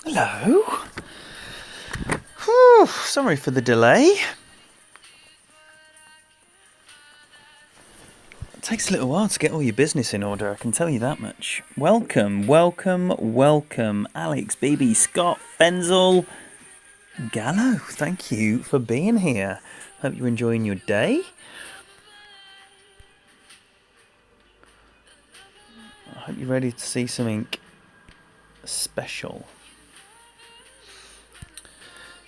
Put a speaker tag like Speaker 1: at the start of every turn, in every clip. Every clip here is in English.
Speaker 1: Hello. Whew, sorry for the delay. It takes a little while to get all your business in order, I can tell you that much. Welcome, Alex, BB, Scott, Fenzel, Gallo. Thank you for being here. Hope you're enjoying your day. I hope you're ready to see something special.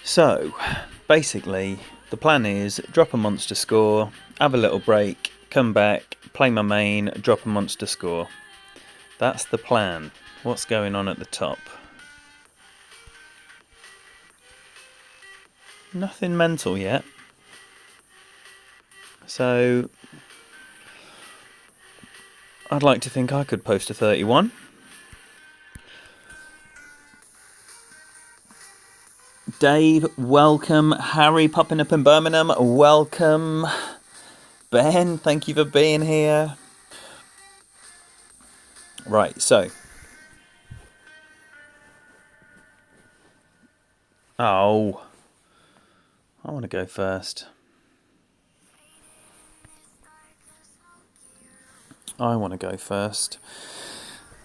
Speaker 1: So, basically, the plan is drop a monster score, have a little break, come back, play my main, drop a monster score. That's the plan. What's going on at the top? Nothing mental yet. So, I'd like to think I could post a 31. Dave, welcome. Harry popping up in Birmingham, welcome. Ben, thank you for being here. Right, so. Oh. I want to go first.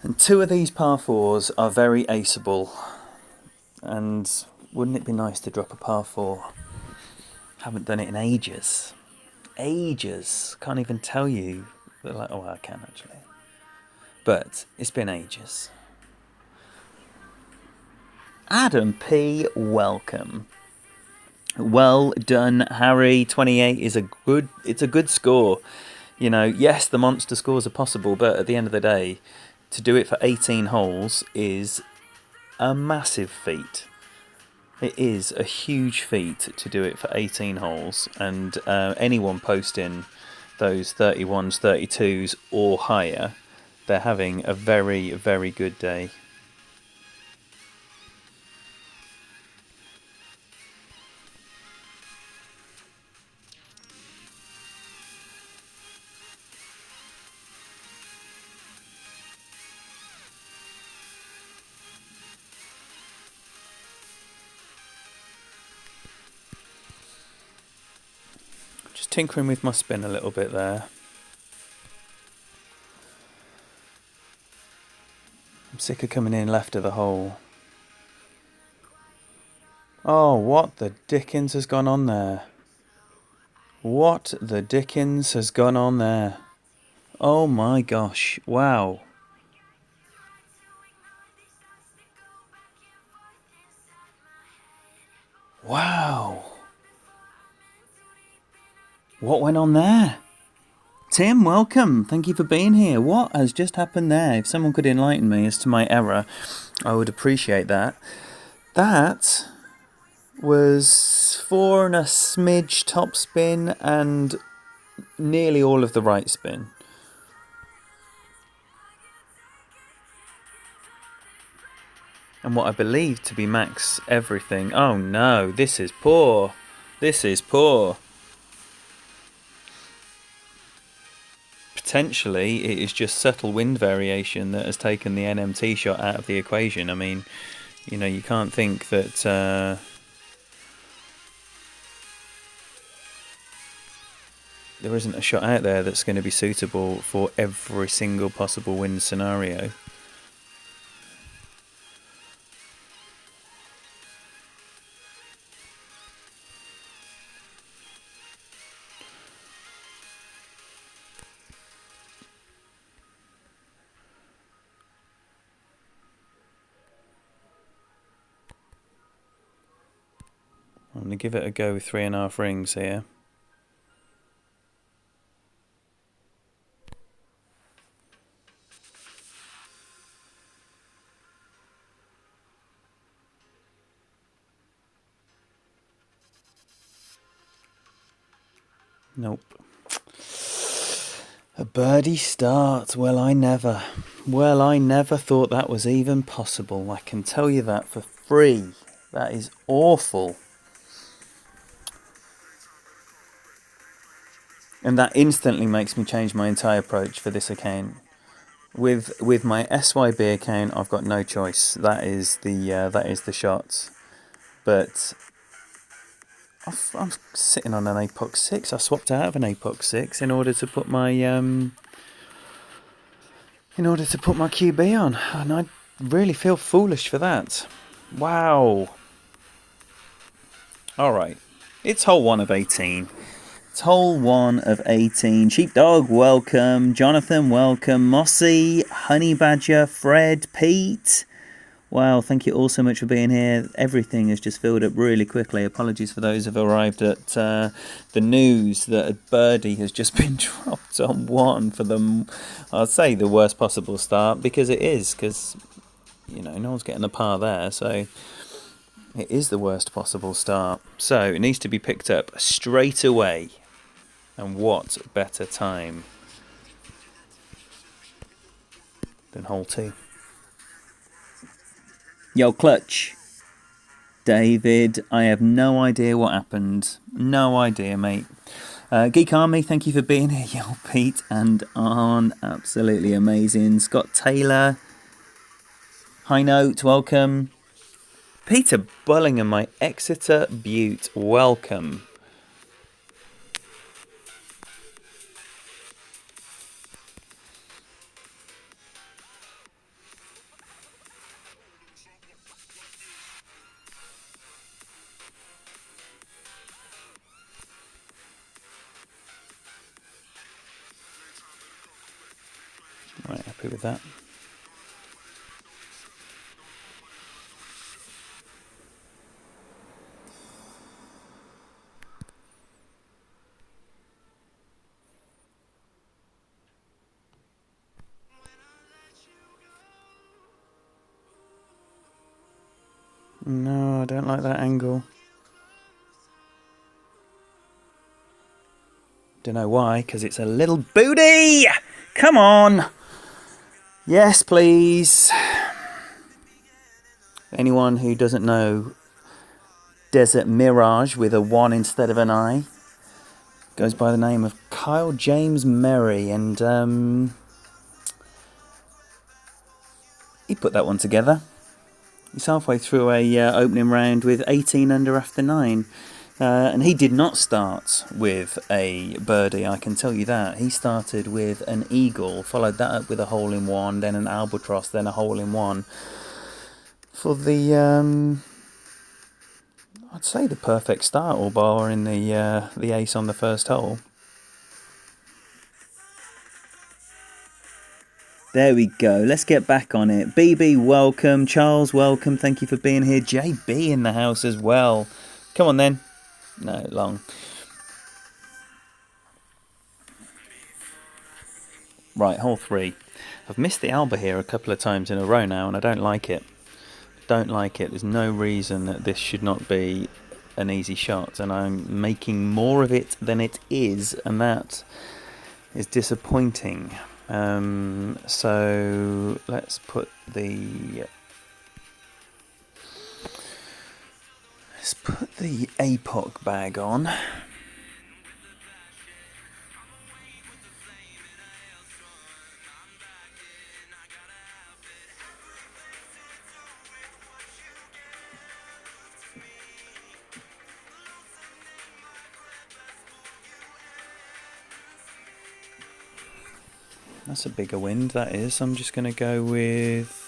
Speaker 1: And two of these par fours are very aceable. And wouldn't it be nice to drop a par four? Haven't done it in ages. Can't even tell you. Oh, I can actually. But it's been ages. Adam P, welcome. Well done, Harry. 28 is a good score. You know, yes, the monster scores are possible, but at the end of the day, to do it for 18 holes is a massive feat. It is a huge feat to do it for 18 holes, and anyone posting those 31s, 32s or higher, they're having a very, very good day. Just tinkering with my spin a little bit there. I'm sick of coming in left of the hole. Oh, what the dickens has gone on there? What the dickens has gone on there? Oh my gosh, wow. Wow. What went on there? Tim, welcome. Thank you for being here. What has just happened there? If someone could enlighten me as to my error, I would appreciate that. That was 4 and a smidge top spin and nearly all of the right spin. And what I believe to be max everything. Oh no, this is poor. Potentially, it is just subtle wind variation that has taken the NMT shot out of the equation. I mean, you know, you can't think that there isn't a shot out there that's going to be suitable for every single possible wind scenario. I'm going to give it a go with 3.5 rings here. Nope. A birdie start. Well, I never thought that was even possible. I can tell you that for free. That is awful. And that instantly makes me change my entire approach for this account. With my SYB account, I've got no choice. That is the shot. But I'm sitting on an APOC 6. I swapped out of an APOC 6 in order to put my QB on, and I really feel foolish for that. Wow. All right, it's hole 1 of 18. It's hole 1 of 18. Sheepdog, welcome. Jonathan, welcome. Mossy, Honey Badger, Fred, Pete. Wow, thank you all so much for being here. Everything has just filled up really quickly. Apologies for those who have arrived at the news that a birdie has just been dropped on 1 for I'd say the worst possible start, because it is, because, no one's getting a par there, so it is the worst possible start. So it needs to be picked up straight away. And what better time than hole 2? Yo, Clutch. David, I have no idea what happened. No idea, mate. Geek Army, thank you for being here. Yo, Pete and Arn, absolutely amazing. Scott Taylor, High Note, welcome. Peter Bullingham, my Exeter Butte, welcome. Right, happy with that. No, I don't like that angle. Don't know why, because it's a little booty! Come on! Yes, please. Anyone who doesn't know Desert Mirage with a 1 instead of an I goes by the name of Kyle James Merry, and he put that one together. He's halfway through a opening round with 18 under after 9. And he did not start with a birdie, I can tell you that. He started with an eagle, followed that up with a hole-in-one, then an albatross, then a hole-in-one. For the, I'd say the perfect start, all barring the ace on the first hole. There we go. Let's get back on it. BB, welcome. Charles, welcome. Thank you for being here. JB in the house as well. Come on then. No, long. Right, hole 3. I've missed the Alba here a couple of times in a row now, and I don't like it. Don't like it. There's no reason that this should not be an easy shot, and I'm making more of it than it is, and that is disappointing. So let's put the APOC bag on. That's a bigger wind, that is. I'm just going to go with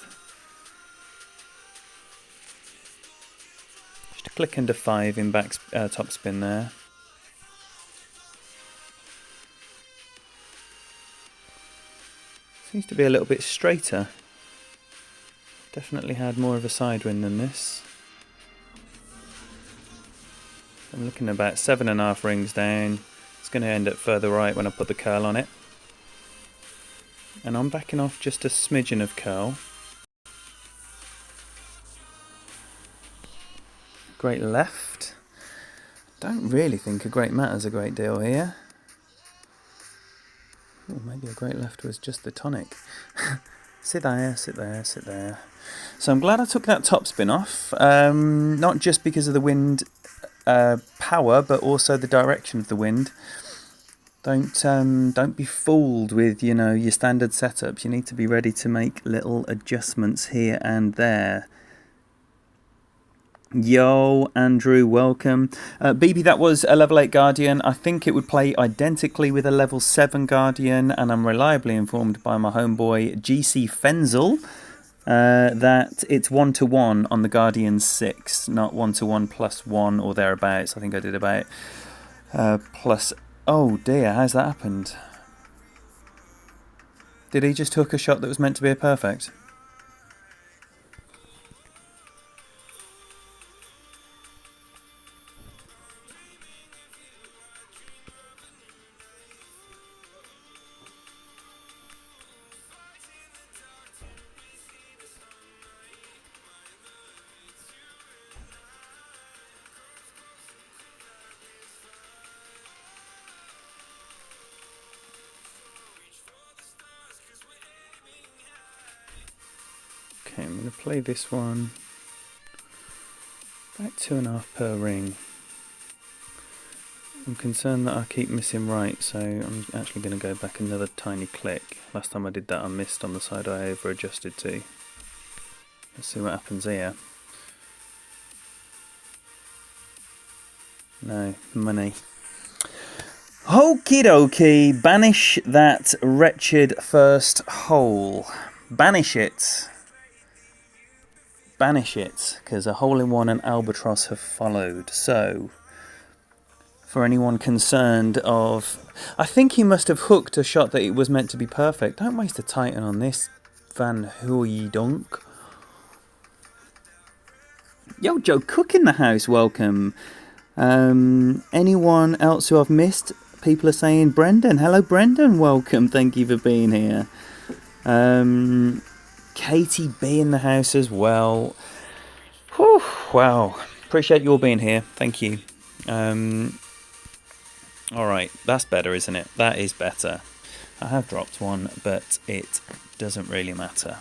Speaker 1: just a click under 5 in back topspin there. Seems to be a little bit straighter. Definitely had more of a side wind than this. I'm looking at about 7.5 rings down. It's going to end up further right when I put the curl on it. And I'm backing off just a smidgen of curl. Great left. Don't really think a great matters a great deal here. Ooh, maybe a great left was just the tonic. Sit there, sit there, sit there. So I'm glad I took that topspin off. Not just because of the wind power, but also the direction of the wind. Don't be fooled with, you know, your standard setups. You need to be ready to make little adjustments here and there. Yo, Andrew, welcome. BB, that was a level 8 Guardian. I think it would play identically with a level 7 Guardian, and I'm reliably informed by my homeboy GC Fenzel that it's 1-to-1 on the Guardian 6, not 1-to-1 plus 1 or thereabouts. I think I did about plus... Oh dear, how's that happened? Did he just hook a shot that was meant to be a perfect? Okay, I'm going to play this one. About 2.5 per ring. I'm concerned that I keep missing right, so I'm actually going to go back another tiny click. Last time I did that I missed on the side I over adjusted to. Let's see what happens here. No, money. Okie dokie, banish that wretched first hole. Banish it. Banish it, because a hole-in-one and albatross have followed. So, for anyone concerned of... I think he must have hooked a shot that it was meant to be perfect. Don't waste a Titan on this, Van Hooydonk. Yo, Joe Cook in the house, welcome. Anyone else who I've missed? People are saying Brendan. Hello, Brendan, welcome. Thank you for being here. Katie B in the house as well. Whew, wow. Appreciate you all being here. Thank you. Alright, that's better, isn't it? That is better. I have dropped one, but it doesn't really matter.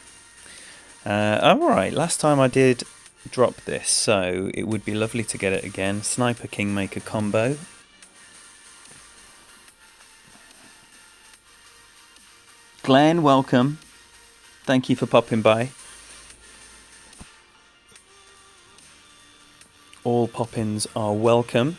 Speaker 1: Alright, last time I did drop this, so it would be lovely to get it again. Sniper Kingmaker combo. Glenn, welcome. Thank you for popping by. All pop-ins are welcome.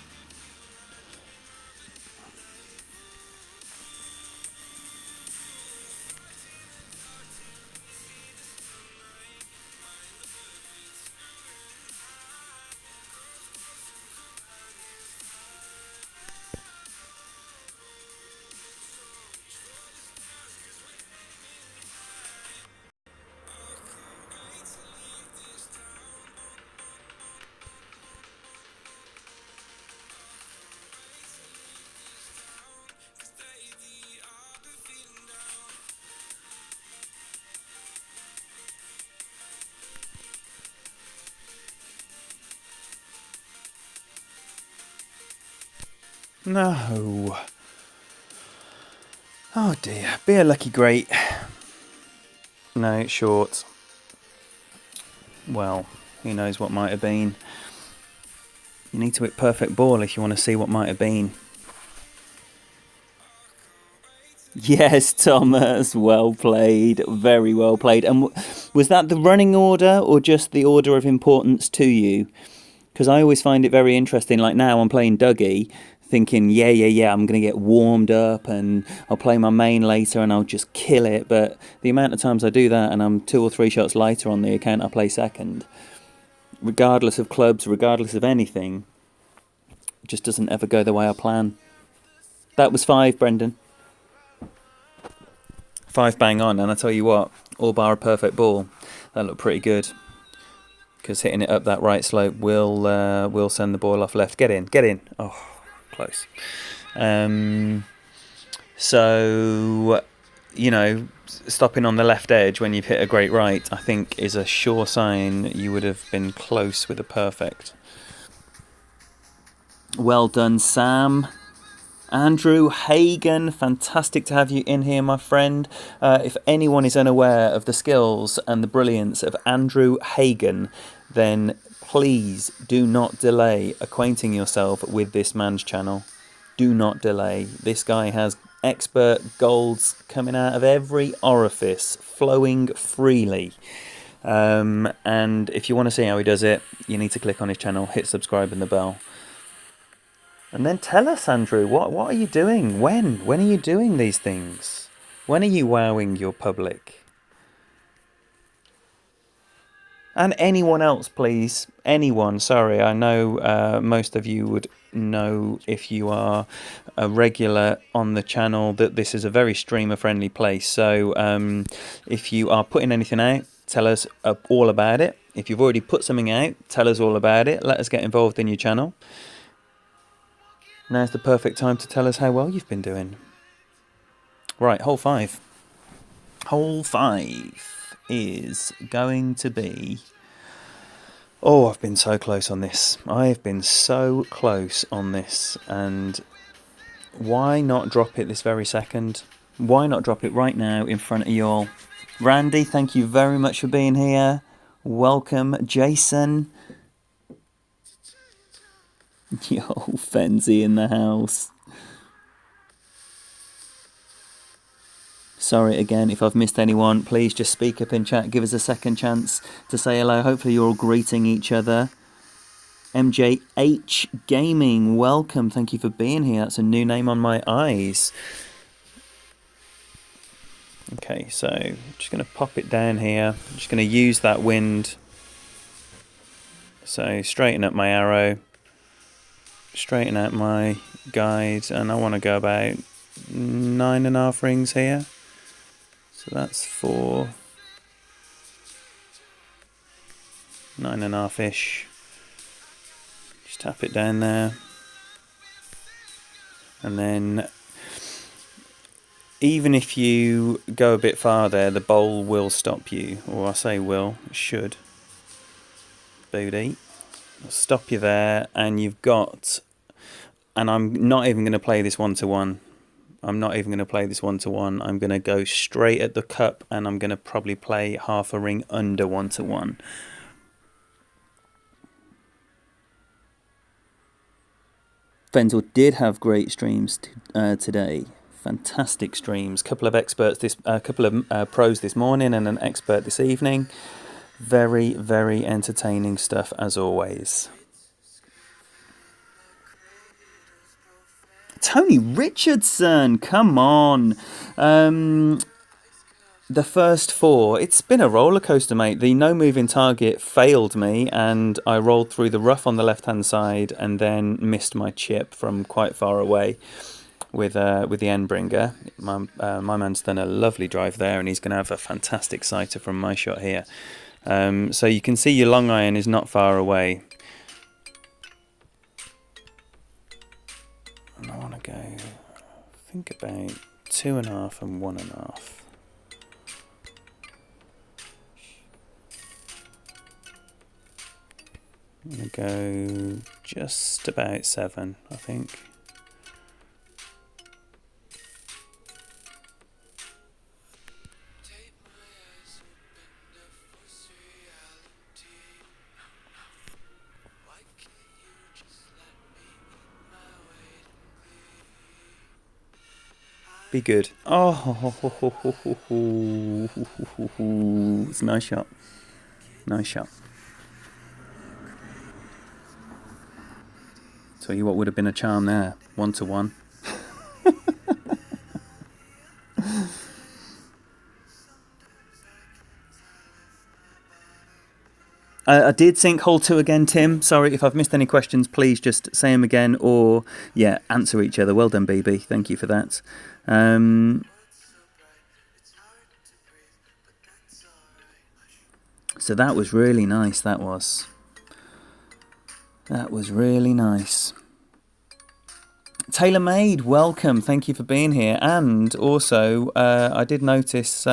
Speaker 1: No. Oh dear. Be a lucky great. No, it's short. Well, who knows what might have been. You need to hit perfect ball if you want to see what might have been. Yes, Thomas. Well played. Very well played. And was that the running order or just the order of importance to you? Because I always find it very interesting. Like now I'm playing Dougie, thinking, yeah, I'm going to get warmed up and I'll play my main later and I'll just kill it. But the amount of times I do that and I'm 2 or 3 shots lighter on the account I play second, regardless of clubs, regardless of anything, it just doesn't ever go the way I plan. That was 5, Brendan. 5 bang on, and I tell you what, all bar a perfect ball, that looked pretty good. Because hitting it up that right slope will send the ball off left. Get in. Oh, close. So, you know, stopping on the left edge when you've hit a great right, I think is a sure sign you would have been close with a perfect. Well done, Sam. Andrew Hagan, fantastic to have you in here, my friend. If anyone is unaware of the skills and the brilliance of Andrew Hagan, then please do not delay acquainting yourself with this man's channel. do not delay. This guy has expert golds coming out of every orifice, flowing freely. And if you want to see how he does it, you need to click on his channel, hit subscribe and the bell. And then tell us, Andrew, what are you doing? When are you doing these things? When are you wowing your public? And anyone else, please. Anyone. Sorry, I know most of you would know, if you are a regular on the channel, that this is a very streamer-friendly place. So if you are putting anything out, tell us all about it. If you've already put something out, tell us all about it. Let us get involved in your channel. Now's the perfect time to tell us how well you've been doing. Right, hole 5. Hole 5 is going to be... Oh, I've been so close on this. I've been so close on this. And why not drop it this very second? Why not drop it right now in front of you all? Randy, thank you very much for being here. Welcome, Jason. Yo, Fenzi in the house. Sorry again if I've missed anyone. Please just speak up in chat. Give us a second chance to say hello. Hopefully you're all greeting each other. MJH Gaming, welcome. Thank you for being here. That's a new name on my eyes. Okay, so I'm just going to pop it down here. I'm just going to use that wind. So straighten up my arrow. Straighten out my guide. And I want to go about 9.5 rings here. So that's 4, 9.5-ish. Just tap it down there. And then, even if you go a bit farther, the bowl will stop you. Or I say will, it should. Booty. It'll stop you there, and you've got... And I'm not even going to play this one-to-one. I'm not even going to play this one-to-one. I'm going to go straight at the cup, and I'm going to probably play half a ring under one-to-one. Fenzel did have great streams today. Fantastic streams. Couple of experts, couple of pros this morning, and an expert this evening. Very, very entertaining stuff as always. Tony Richardson, come on. The first 4, it's been a roller coaster, mate. The no moving target failed me, and I rolled through the rough on the left hand side and then missed my chip from quite far away with the Endbringer. My man's done a lovely drive there, and he's going to have a fantastic sighter from my shot here. So you can see your long iron is not far away. And I want to go, I think about 2.5 and 1.5. I'm going to go just about 7, I think. Be good. Oh, it's a nice shot. Nice shot. Tell you what would have been a charm there. 1-to-1. I did sink hole 2 again, Tim. Sorry if I've missed any questions. Please just say them again, or yeah, answer each other. Well done, BB. Thank you for that. So that was really nice. That was really nice. Tailor Made, welcome. Thank you for being here. And also, I did notice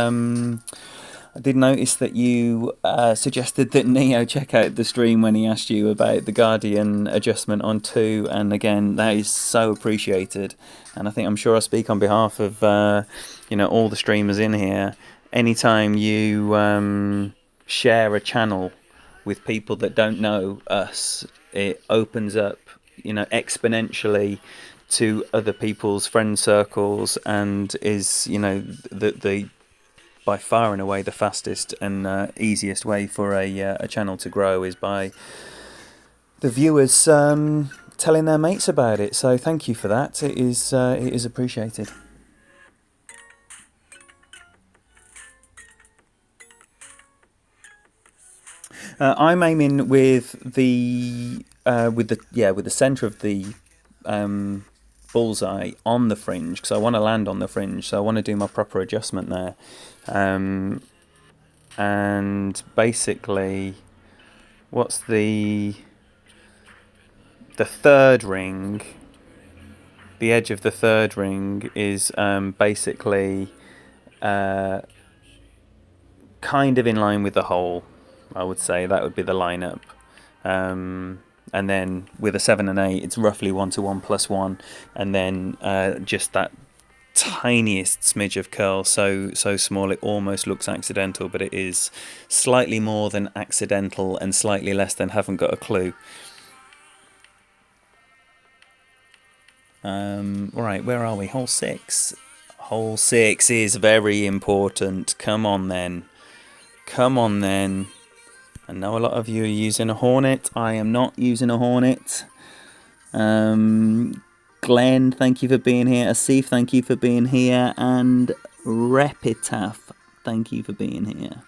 Speaker 1: that you suggested that Neo check out the stream when he asked you about the Guardian adjustment on 2, and again, that is so appreciated. And I'm sure I speak on behalf of all the streamers in here. Anytime you share a channel with people that don't know us, it opens up exponentially to other people's friend circles, and is, you know, the by far and away the fastest and easiest way for a channel to grow is by the viewers telling their mates about it. So thank you for that. It is appreciated. I'm aiming with the centre of the bullseye on the fringe, because I want to land on the fringe. So I want to do my proper adjustment there, and basically, what's the third ring? The edge of the third ring is basically kind of in line with the hole. I would say that would be the lineup. And then with a 7 and 8, it's roughly 1-to-1 plus 1, and then just that tiniest smidge of curl, so small it almost looks accidental, but it is slightly more than accidental and slightly less than haven't got a clue. Right, where are we? Hole 6. Hole 6 is very important. Come on then. I know a lot of you are using a Hornet. I am not using a Hornet. Glenn, thank you for being here. Asif, thank you for being here. And Repitaph, thank you for being here.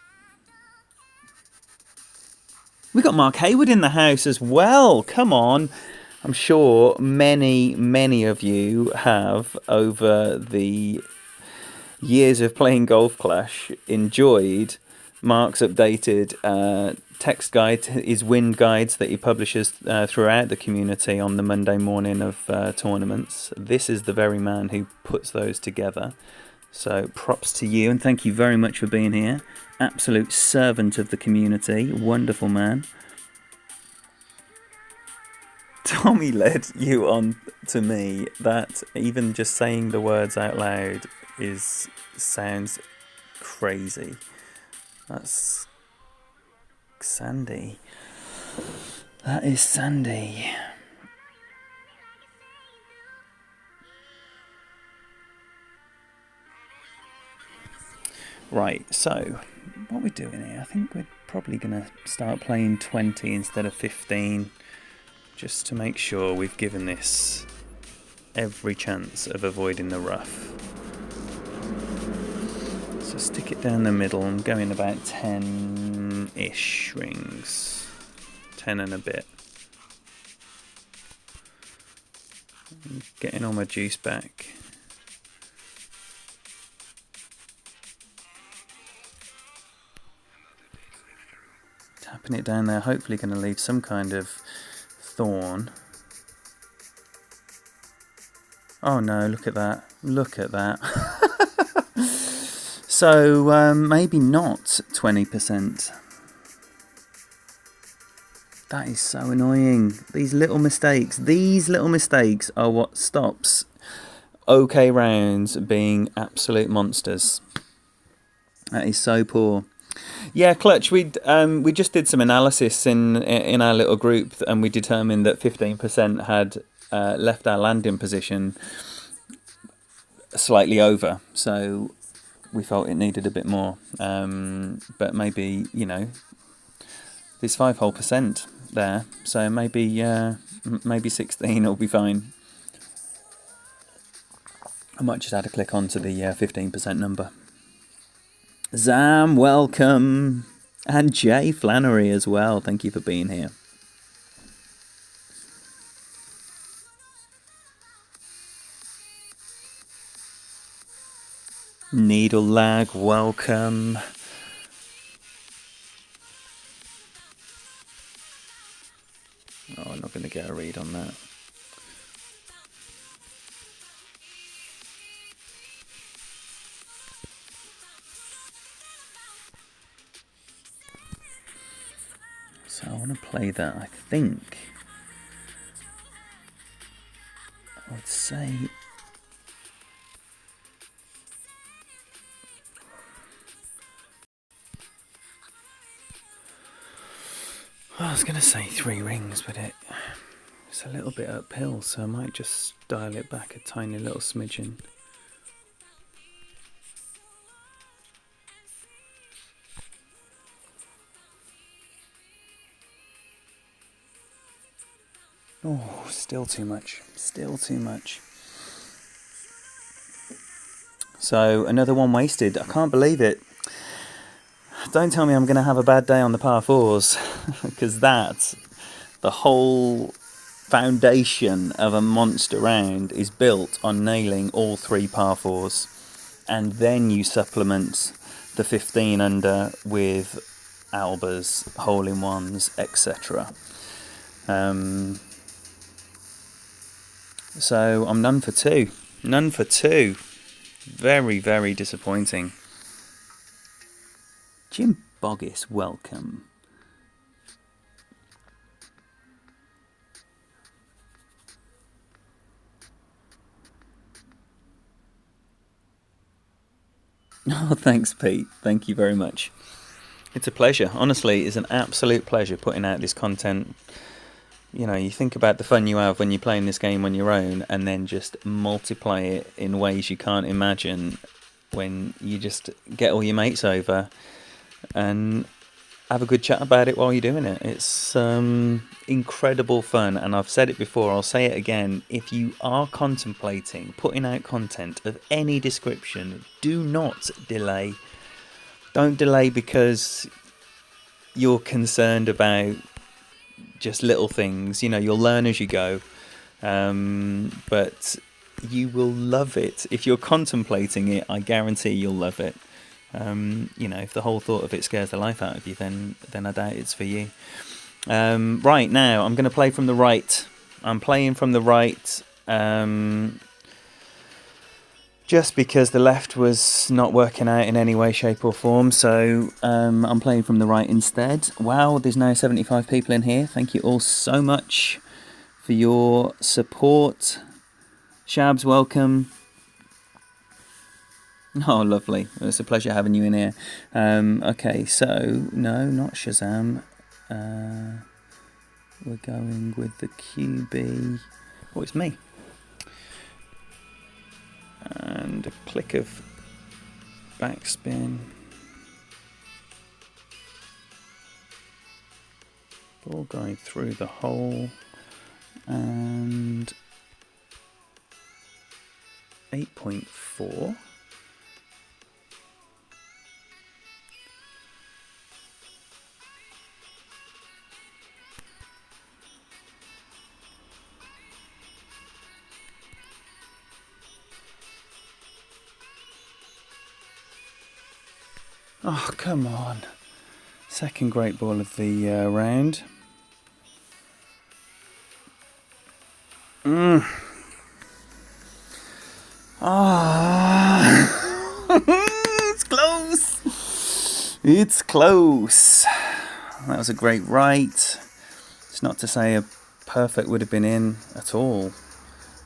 Speaker 1: We got Mark Hayward in the house as well. Come on. I'm sure many of you have, over the years of playing Golf Clash, enjoyed Mark's updated text guide, his wind guides that he publishes throughout the community on the Monday morning of tournaments. This is the very man who puts those together. So props to you, and thank you very much for being here. Absolute servant of the community. Wonderful man. Tommy led you on to me that even just saying the words out loud sounds crazy. That's Sandy. That is Sandy. Right, so what we're doing here, I think we're probably going to start playing 20 instead of 15, just to make sure we've given this every chance of avoiding the rough. So stick it down the middle. I'm going about 10-ish rings. 10 and a bit. I'm getting all my juice back. Tapping it down there, hopefully going to leave some kind of thorn. Oh no, look at that. Look at that. So maybe not 20%. That is so annoying. These little mistakes are what stops OK rounds being absolute monsters. That is so poor. Yeah, Clutch, we just did some analysis in our little group, and we determined that 15% had left our landing position slightly over. So we felt it needed a bit more. But maybe, you know, there's 5 whole percent there. So maybe 16 will be fine. I might just add a click onto the 15% number. Zam, welcome. And Jay Flannery as well. Thank you for being here. Needle Lag, welcome. Oh, I'm not going to get a read on that. So I want to play that, I think. I would say... I was going to say 3 rings, but It's a little bit uphill, so I might just dial it back a tiny little smidgen. Oh, still too much. Still too much. So another one wasted. I can't believe it. Don't tell me I'm going to have a bad day on the par fours, because that's the whole foundation of a monster round is built on nailing all 3 par fours, and then you supplement the 15 under with albers, hole-in-ones, etc. So I'm none for 2. None for 2. Very, very disappointing. Jim Boggis, welcome. Oh, thanks, Pete. Thank you very much. It's a pleasure. Honestly, it's an absolute pleasure putting out this content. You know, you think about the fun you have when you're playing this game on your own, and then just multiply it in ways you can't imagine when you just get all your mates over and have a good chat about it while you're doing it. It's incredible fun, and I've said it before, I'll say it again. If you are contemplating putting out content of any description, do not delay. Don't delay because you're concerned about just little things. You know, you'll learn as you go, but you will love it. If you're contemplating it, I guarantee you'll love it. You know, if the whole thought of it scares the life out of you, then I doubt it's for you. Right, now I'm going to play from the right. I'm playing from the right just because the left was not working out in any way, shape or form, so I'm playing from the right instead. Wow, there's now 75 people in here. Thank you all so much for your support. Shabs, welcome. Oh, lovely. It's a pleasure having you in here. Okay, so, no, not Shazam. We're going with the QB. Oh, it's me. And a click of backspin. Ball going through the hole. And 8.4. Oh, come on. Second great ball of the round. It's close. It's close. That was a great right. It's not to say a perfect would have been in at all,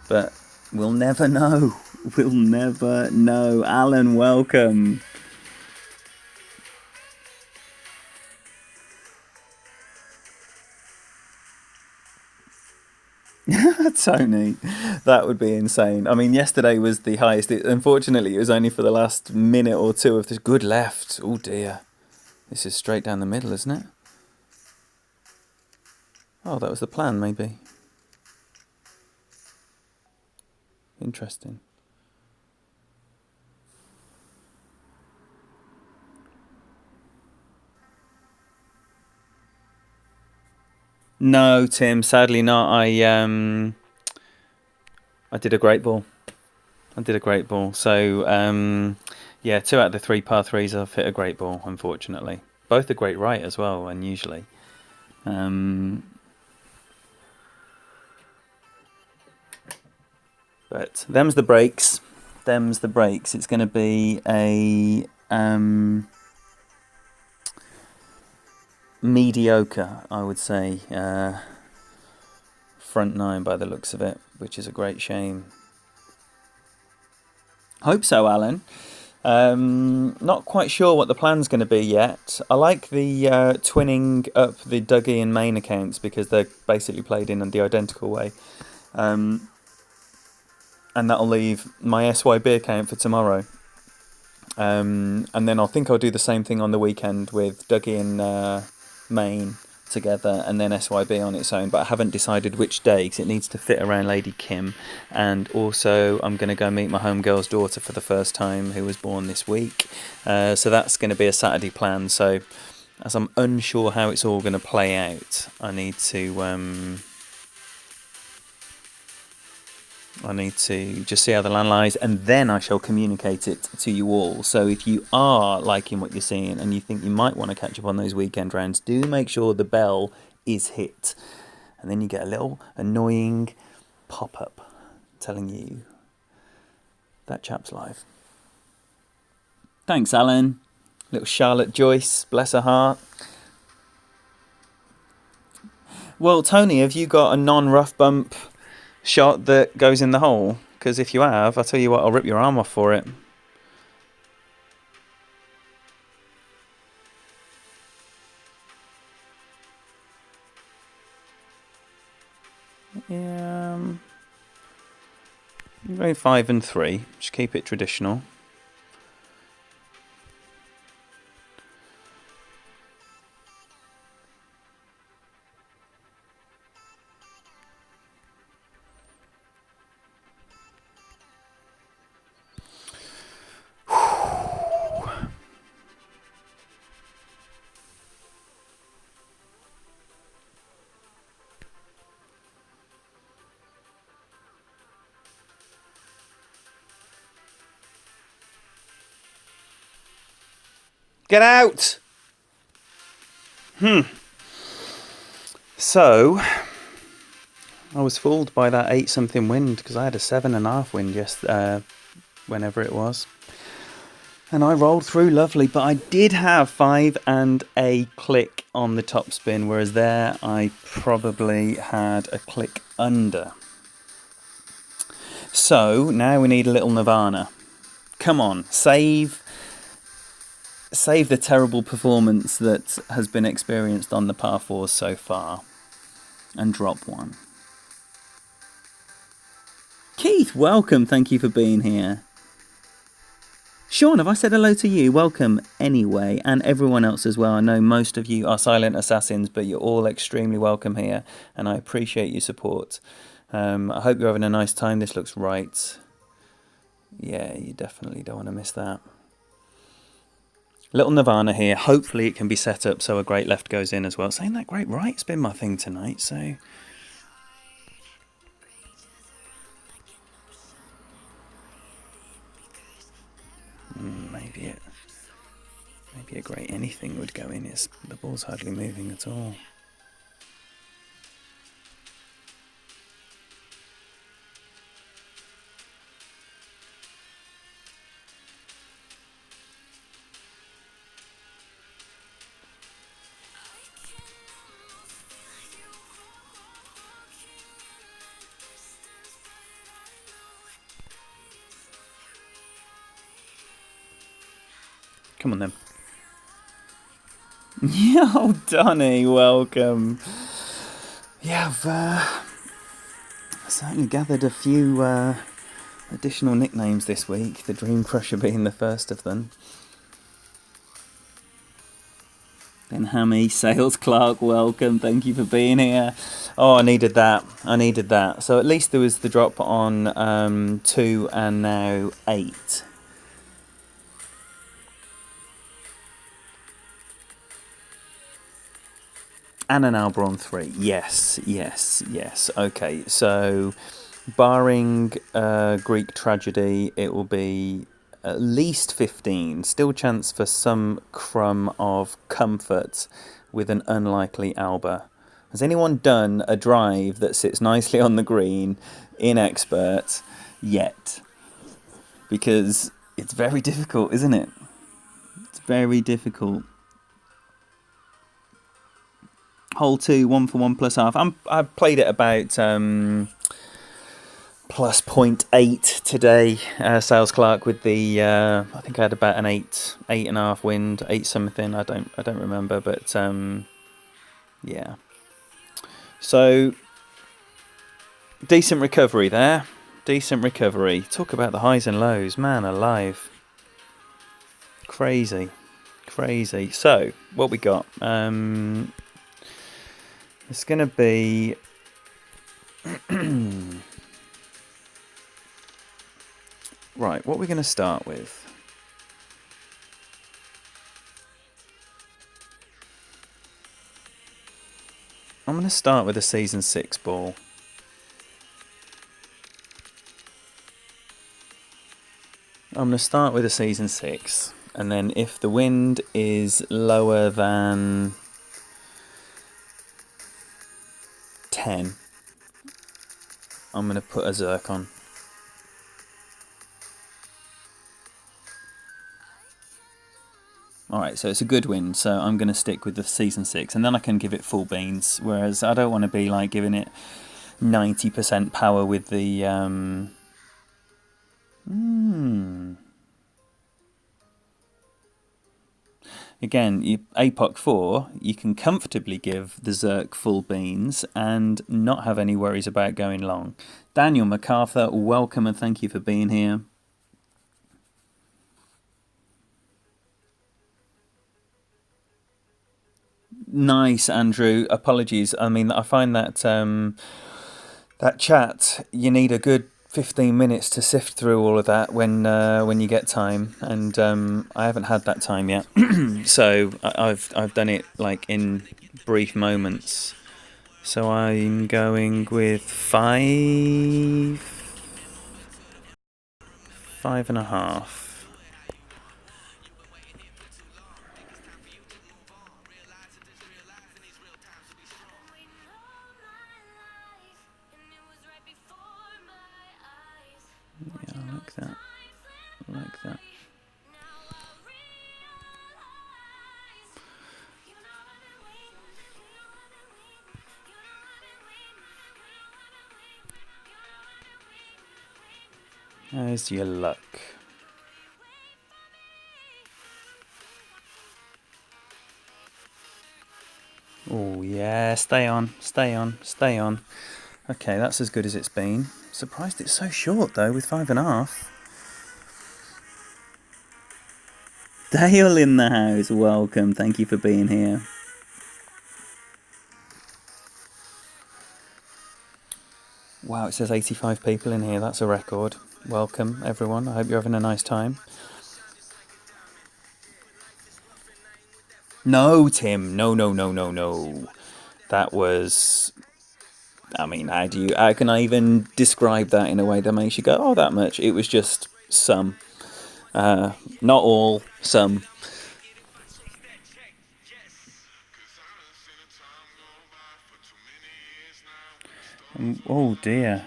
Speaker 1: but we'll never know. We'll never know. Alan, welcome. Tony, that would be insane. I mean, yesterday was the highest. Unfortunately, it was only for the last minute or two of this good left. Oh dear. This is straight down the middle, isn't it? Oh, that was the plan, maybe. Interesting. No, Tim, sadly not. I did a great ball. So, yeah, 2 out of the 3 par 3s I've hit a great ball, unfortunately. Both a great right as well, unusually. But them's the breaks. It's going to be a mediocre, I would say, front 9 by the looks of it, which is a great shame. Hope so, Alan. Not quite sure what the plan's going to be yet. I like the twinning up the Dougie and main accounts because they're basically played in the identical way. And that'll leave my SYB account for tomorrow. And then I think I'll do the same thing on the weekend with Dougie and main together, and then SYB on its own, but I haven't decided which day because it needs to fit around Lady Kim. And also I'm going to go meet my homegirl's daughter for the first time, who was born this week, so that's going to be a Saturday plan. So as I'm unsure how it's all going to play out, I need to just see how the land lies, and then I shall communicate it to you all. So if you are liking what you're seeing and you think you might want to catch up on those weekend rounds, do make sure the bell is hit. And then you get a little annoying pop-up telling you that chap's live. Thanks, Alan. Little Charlotte Joyce, bless her heart. Well, Tony, have you got a non-rough bump shot that goes in the hole? Because if you have, I'll tell you what, I'll rip your arm off for it. Yeah, going 5 and 3. Just keep it traditional. Get out! So, I was fooled by that 8-something wind, because I had a 7.5 wind whenever it was. And I rolled through lovely, but I did have 5 and a click on the top spin, whereas there I probably had a click under. So, now we need a little Nirvana. Come on, save the terrible performance that has been experienced on the par 4s so far, and drop one. Keith, welcome, thank you for being here. Sean, have I said hello to you? Welcome anyway, and everyone else as well. I know most of you are silent assassins, but you're all extremely welcome here, and I appreciate your support. I hope you're having a nice time. This looks right. Yeah, you definitely don't want to miss that. Little Nirvana here. Hopefully it can be set up so a great left goes in as well. Saying that great right's been my thing tonight, so... maybe a great anything would go in. The ball's hardly moving at all. Come on then. Yo, Donny, welcome. Yeah, I've certainly gathered a few additional nicknames this week, the Dream Crusher being the first of them. Then Hammy, Sales Clark, welcome, thank you for being here. Oh, I needed that. So at least there was the drop on 2 and now 8. And an Albron 3. Yes. Okay, so barring Greek tragedy, it will be at least 15. Still chance for some crumb of comfort with an unlikely Alba. Has anyone done a drive that sits nicely on the green in Expert yet? Because it's very difficult, isn't it? It's very difficult. Hole 2, 1 for 1 plus half. I played it about plus 0.8 today. Sales Clark with the I think I had about an 8.5 wind, 8 something. I don't remember, but yeah. So decent recovery there. Decent recovery. Talk about the highs and lows, man alive. Crazy. So what we got? It's gonna be right. What we're gonna start with. I'm gonna start with a season 6 ball. I'm gonna start with a season 6, and then if the wind is lower than 10, I'm going to put a Zerk on. Alright, so it's a good wind, so I'm going to stick with the season 6, and then I can give it full beans, whereas I don't want to be like giving it 90% power with the Again, APOC 4, you can comfortably give the Zerk full beans and not have any worries about going long. Daniel MacArthur, welcome and thank you for being here. Nice, Andrew. Apologies. I mean, I find that that chat, you need a good 15 minutes to sift through all of that when you get time, and I haven't had that time yet. So I've done it like in brief moments. So I'm going with 5.5. Yeah, I like that. I like that. There's your luck. Oh yeah, stay on. Okay, that's as good as it's been. Surprised it's so short though, with 5.5. Dale in the house, welcome. Thank you for being here. Wow, it says 85 people in here. That's a record. Welcome, everyone. I hope you're having a nice time. No, Tim. No. That was... I mean, how can I even describe that in a way that makes you go, oh, that much? It was just some. Not all, some. Oh dear.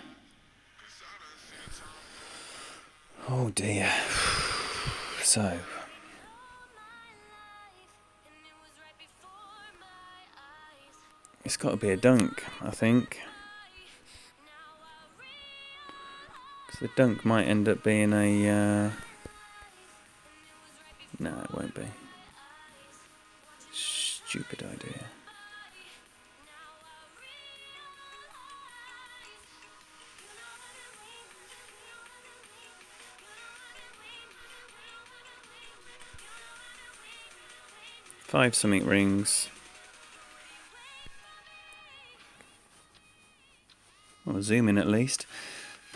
Speaker 1: Oh dear. So. It's got to be a dunk, I think. Because the dunk might end up being a... No, it won't be. Stupid idea. Five something rings. Or zoom in at least.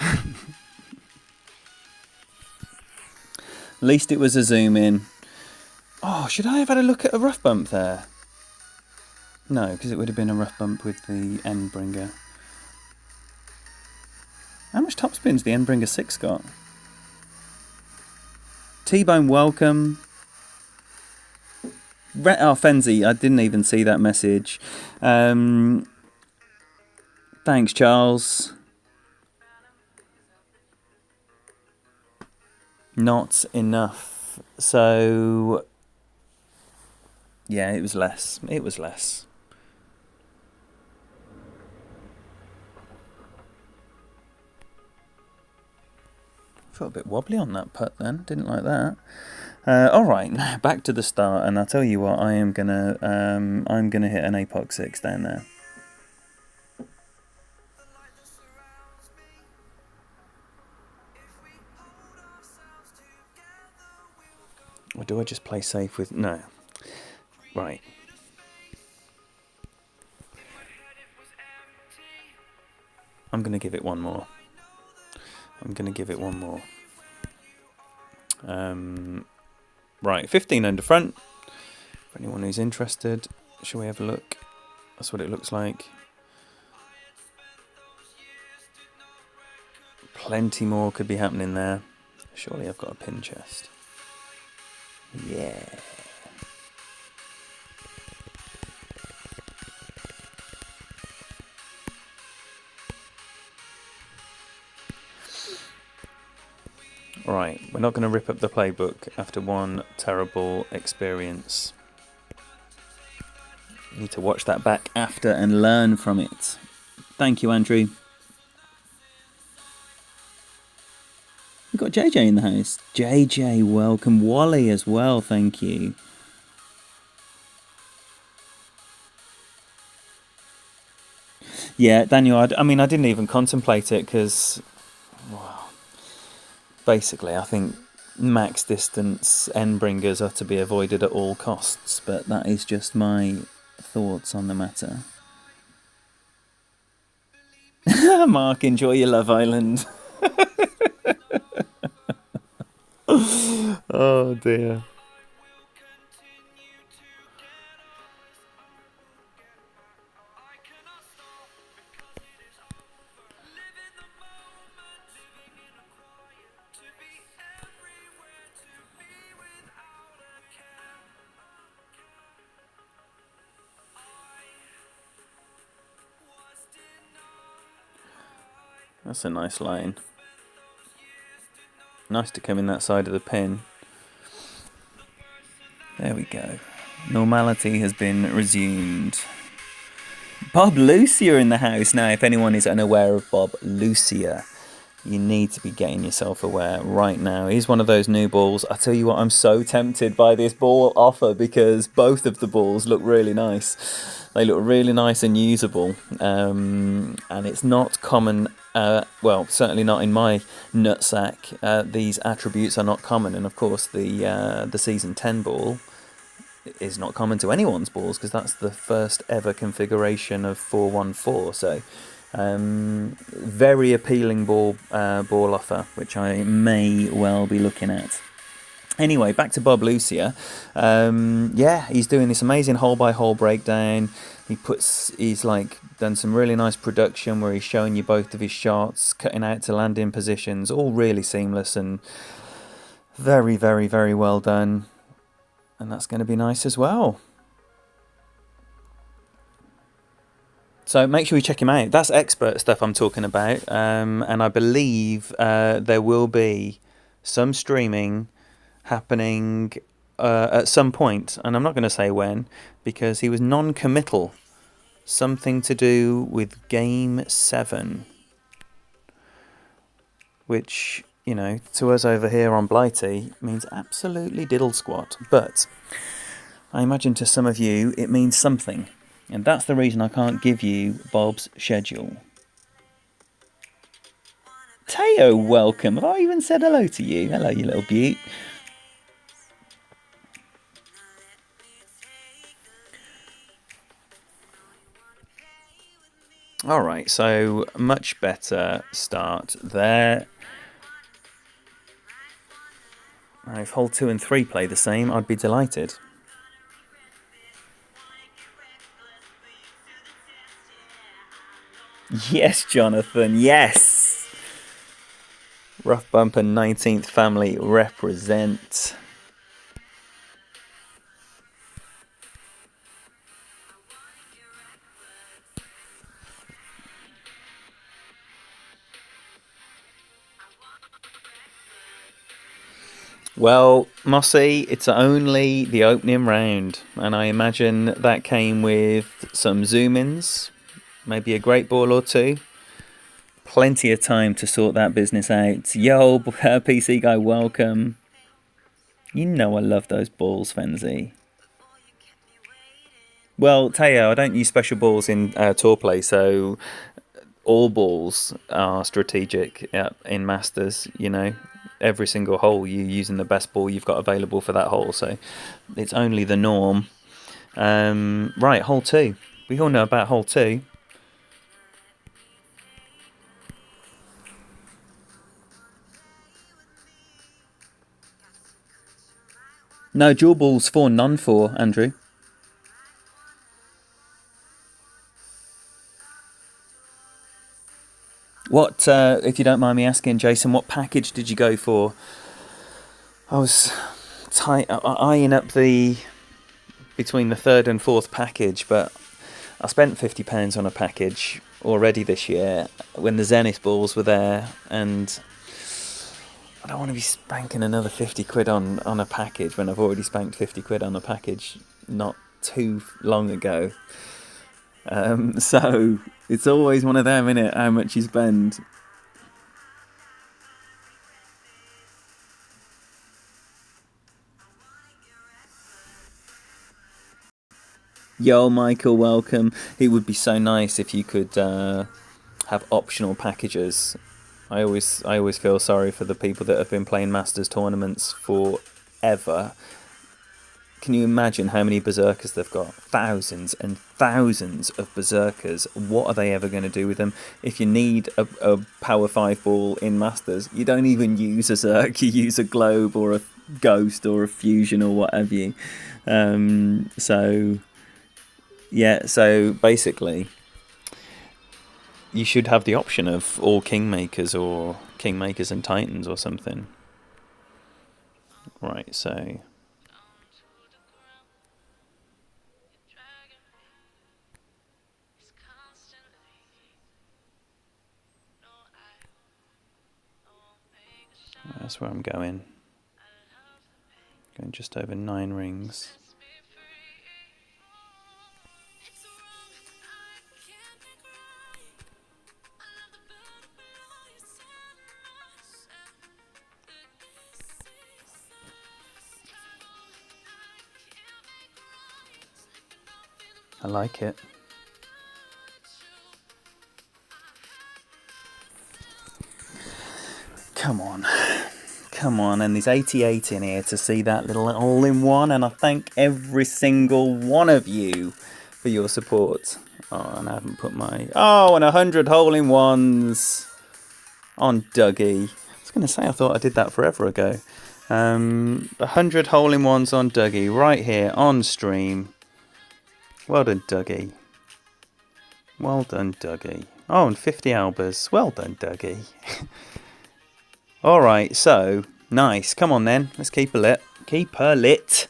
Speaker 1: At least it was a zoom in. Oh, should I have had a look at a rough bump there? No, because it would have been a rough bump with the Endbringer. How much topspin's the Endbringer 6 got? T-Bone, welcome. Fenzi, I didn't even see that message. Thanks, Charles. Not enough. So, yeah, it was less. Felt a bit wobbly on that putt then. Didn't like that. All right, now back to the start, and I'll tell you what. I'm gonna hit an APOC 6 down there. Or do I just play safe with... No. Right. I'm going to give it one more. Right, 15 under front. For anyone who's interested, shall we have a look? That's what it looks like. Plenty more could be happening there. Surely I've got a pin chest. Yeah. Right, we're not going to rip up the playbook after one terrible experience. You need to watch that back after and learn from it. Thank you, Andrew. We've got JJ in the house. JJ, welcome. Wally as well, thank you. Yeah, Daniel, I mean, I didn't even contemplate it because, well, basically, I think max distance Endbringers are to be avoided at all costs, but that is just my thoughts on the matter. Mark, enjoy your Love Island. Oh dear. That's a nice line. Nice to come in that side of the pin. There we go. Normality has been resumed. Bob Lucia in the house. Now, if anyone is unaware of Bob Lucia, you need to be getting yourself aware right now. He's one of those new balls. I tell you what, I'm so tempted by this ball offer because both of the balls look really nice. They look really nice and usable. And it's not common, well, certainly not in my nutsack. These attributes are not common. And of course, the Season 10 ball is not common to anyone's balls because that's the first ever configuration of 414. So very appealing ball offer, which I may well be looking at. Anyway, back to Bob Lucia. Yeah, he's doing this amazing hole-by-hole breakdown. He's like done some really nice production where he's showing you both of his shots, cutting out to landing positions, all really seamless and very, very, very well done. And that's going to be nice as well. So make sure you check him out. That's expert stuff I'm talking about. And I believe there will be some streaming happening at some point. And I'm not going to say when, because he was non-committal. Something to do with Game 7. Which, you know, to us over here on Blighty means absolutely diddle squat. But I imagine to some of you it means something. And that's the reason I can't give you Bob's schedule. Teo, welcome. Have I even said hello to you? Hello, you little beaut. Alright, so much better start there. If hole 2 and 3 play the same, I'd be delighted. Yes, Jonathan, yes! Rough Bumper 19th family represent. Well, Mossy, it's only the opening round, and I imagine that came with some zoom-ins, maybe a great ball or two. Plenty of time to sort that business out. Yo, PC guy, welcome. You know I love those balls, Fenzi. Well, Teo, I don't use special balls in tour play, so all balls are strategic in Masters, you know. Every single hole you're using the best ball you've got available for that hole, so it's only the norm. Right, hole 2. We all know about hole 2. No, dual balls 4, none 4, Andrew. What, if you don't mind me asking, Jason, what package did you go for? I was eyeing up between the 3rd and 4th package, but I spent £50 on a package already this year when the Zenith balls were there, and I don't want to be spanking another 50 quid on a package when I've already spanked 50 quid on a package not too long ago. So it's always one of them, innit? How much you spend. Yo, Michael, welcome. It would be so nice if you could have optional packages. I always feel sorry for the people that have been playing Masters tournaments forever. Can you imagine how many berserkers they've got? Thousands and thousands of berserkers. What are they ever going to do with them? If you need a power 5 ball in Masters, you don't even use a Zerk. You use a Globe or a Ghost or a Fusion or whatever you. So basically, you should have the option of all Kingmakers or Kingmakers and Titans or something. Right, so... That's where I'm going. Going just over 9 rings. I like it. Come on, and there's 88 in here to see that little all-in-one, and I thank every single one of you for your support. Oh, and I haven't put my... Oh, and 100 hole-in-ones on Dougie. I was going to say, I thought I did that forever ago. 100 hole-in-ones on Dougie, right here, on stream. Well done, Dougie. Well done, Dougie. Oh, and 50 Albers. Well done, Dougie. Alright, so, nice. Come on then, let's keep her lit. Keep her lit.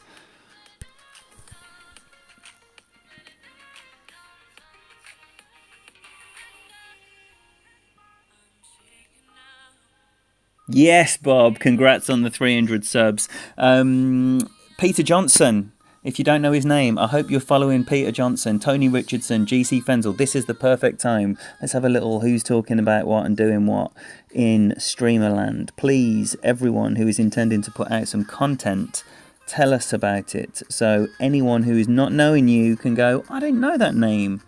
Speaker 1: Yes, Bob, congrats on the 300 subs. Peter Johnson, if you don't know his name, I hope you're following Peter Johnson, Tony Richardson, GC Fenzel. This is the perfect time. Let's have a little who's talking about what and doing what in Streamerland. Please, everyone who is intending to put out some content, tell us about it. So anyone who is not knowing you can go, I didn't know that name.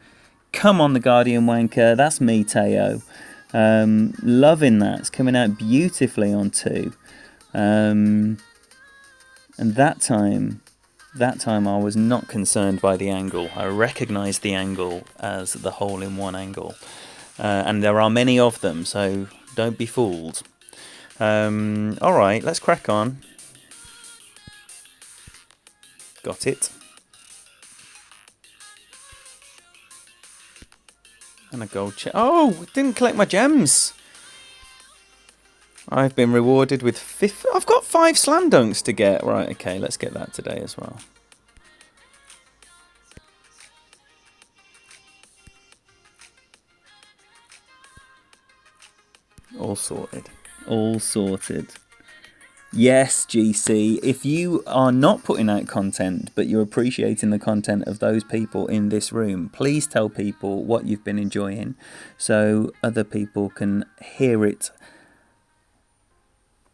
Speaker 1: Come on, the Guardian Wanker. That's me, Teo. Loving that. It's coming out beautifully on 2. And that time I was not concerned by the angle. I recognised the angle as the hole-in-one angle. And there are many of them, so don't be fooled. Alright, let's crack on. Got it. And a gold check. Oh, didn't collect my gems. I've been rewarded with I've got 5 slam dunks to get. Right, okay, let's get that today as well. All sorted. All sorted. Yes, GC, if you are not putting out content, but you're appreciating the content of those people in this room, please tell people what you've been enjoying so other people can hear it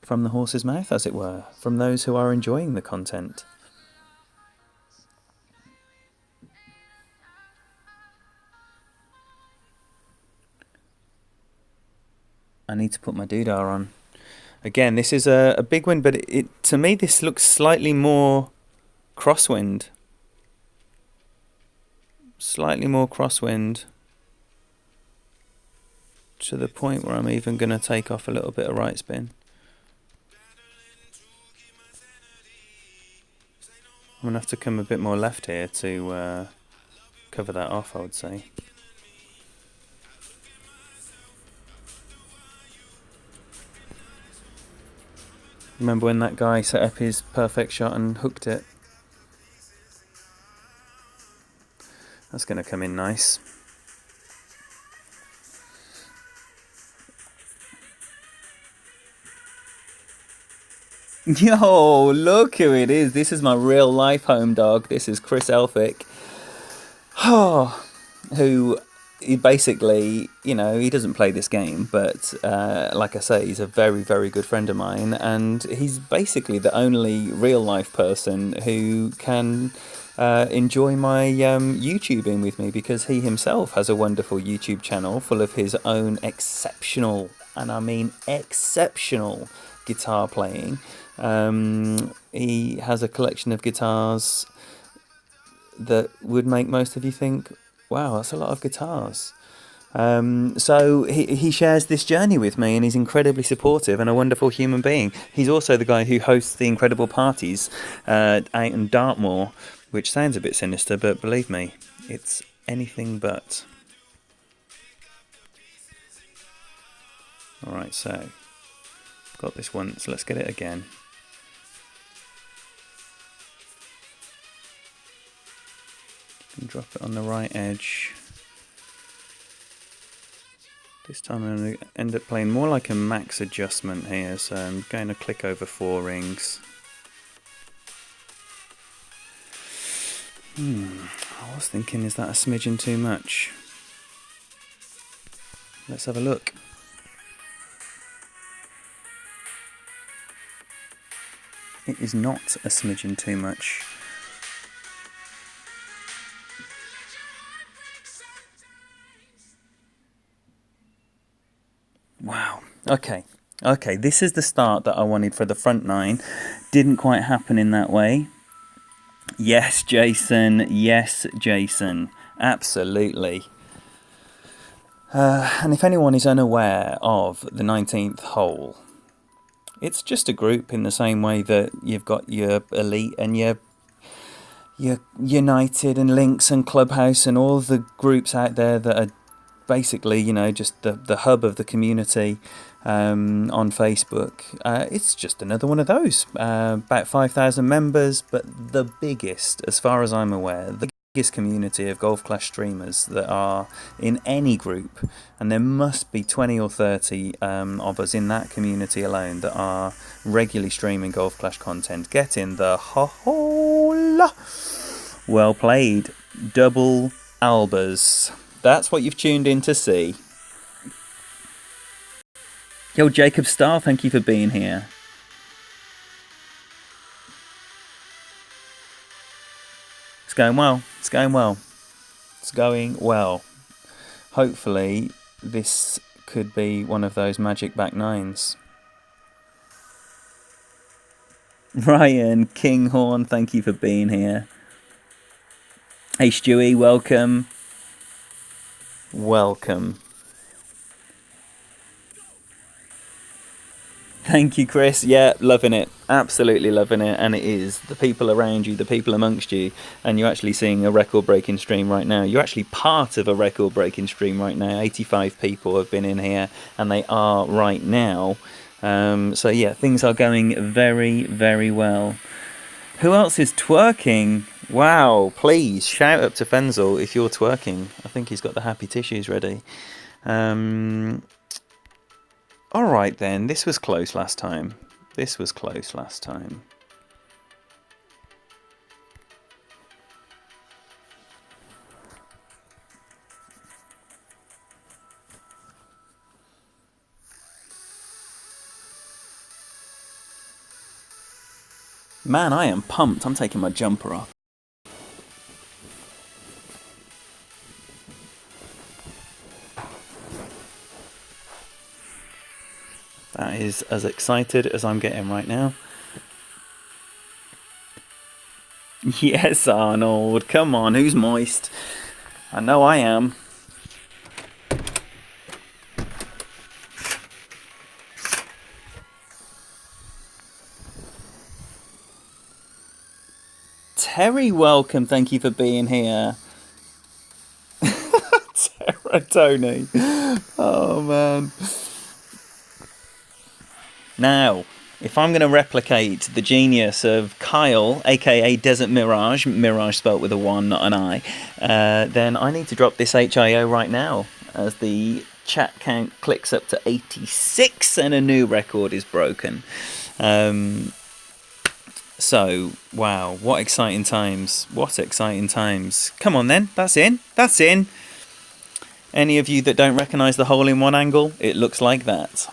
Speaker 1: from the horse's mouth, as it were, from those who are enjoying the content. I need to put my doodah on. Again, this is a big one, but it to me this looks slightly more crosswind. Slightly more crosswind. To the point where I'm even going to take off a little bit of right spin. I'm going to have to come a bit more left here to cover that off, I would say. Remember when that guy set up his perfect shot and hooked it? That's going to come in nice. Yo, look who it is. This is my real life home dog. This is Chris Elphick. Who he basically, you know, he doesn't play this game, but like I say, he's a very, very good friend of mine, and he's basically the only real life person who can enjoy my YouTubing with me, because he himself has a wonderful YouTube channel full of his own exceptional, and I mean exceptional, guitar playing. He has a collection of guitars that would make most of you think, wow, that's a lot of guitars. So he shares this journey with me, and he's incredibly supportive and a wonderful human being. He's also the guy who hosts the incredible parties out in Dartmoor, which sounds a bit sinister, but believe me, it's anything but. Alright, so got this once, let's get it again. And drop it on the right edge. This time I'm going to end up playing more like a max adjustment here, so I'm going to click over 4 rings. I was thinking, is that a smidgen too much? Let's have a look. It is not a smidgen too much. Wow. Okay, this is the start that I wanted for the front 9. Didn't quite happen in that way. Yes, Jason. Yes, Jason. Absolutely. And if anyone is unaware of the 19th hole, it's just a group in the same way that you've got your Elite and your United and Links and Clubhouse and all the groups out there that are basically, you know, just the hub of the community on Facebook. It's just another one of those. About 5,000 members, but the biggest, as far as I'm aware, the biggest community of Golf Clash streamers that are in any group, and there must be 20 or 30 of us in that community alone that are regularly streaming Golf Clash content. Get in the hole. Well played. Double Albers. That's what you've tuned in to see. Yo, Jacob Starr, thank you for being here. It's going well. It's going well. It's going well. Hopefully, this could be one of those magic back 9s. Ryan Kinghorn, thank you for being here. Hey, Stewie, welcome. Welcome. Thank you, Chris. Yeah, loving it. Absolutely loving it. And it is the people around you, the people amongst you, and you're actually seeing a record-breaking stream right now. You're actually part of a record-breaking stream right now. 85 people have been in here, and they are right now. So yeah, things are going very, very well. Who else is twerking? Wow, please shout up to Fenzel if you're twerking. I think he's got the happy tissues ready. Alright then, this was close last time. This was close last time. Man, I am pumped. I'm taking my jumper off. That is as excited as I'm getting right now. Yes, Arnold. Come on, who's moist? I know I am. Terry, welcome. Thank you for being here. Tony. Oh, man. Now, if I'm going to replicate the genius of Kyle, aka Desert Mirage, Mirage spelt with a 1, not an I, then I need to drop this HIO right now as the chat count clicks up to 86 and a new record is broken. So, wow, what exciting times. What exciting times. Come on then, that's in. That's in. Any of you that don't recognise the hole-in-one angle, it looks like that.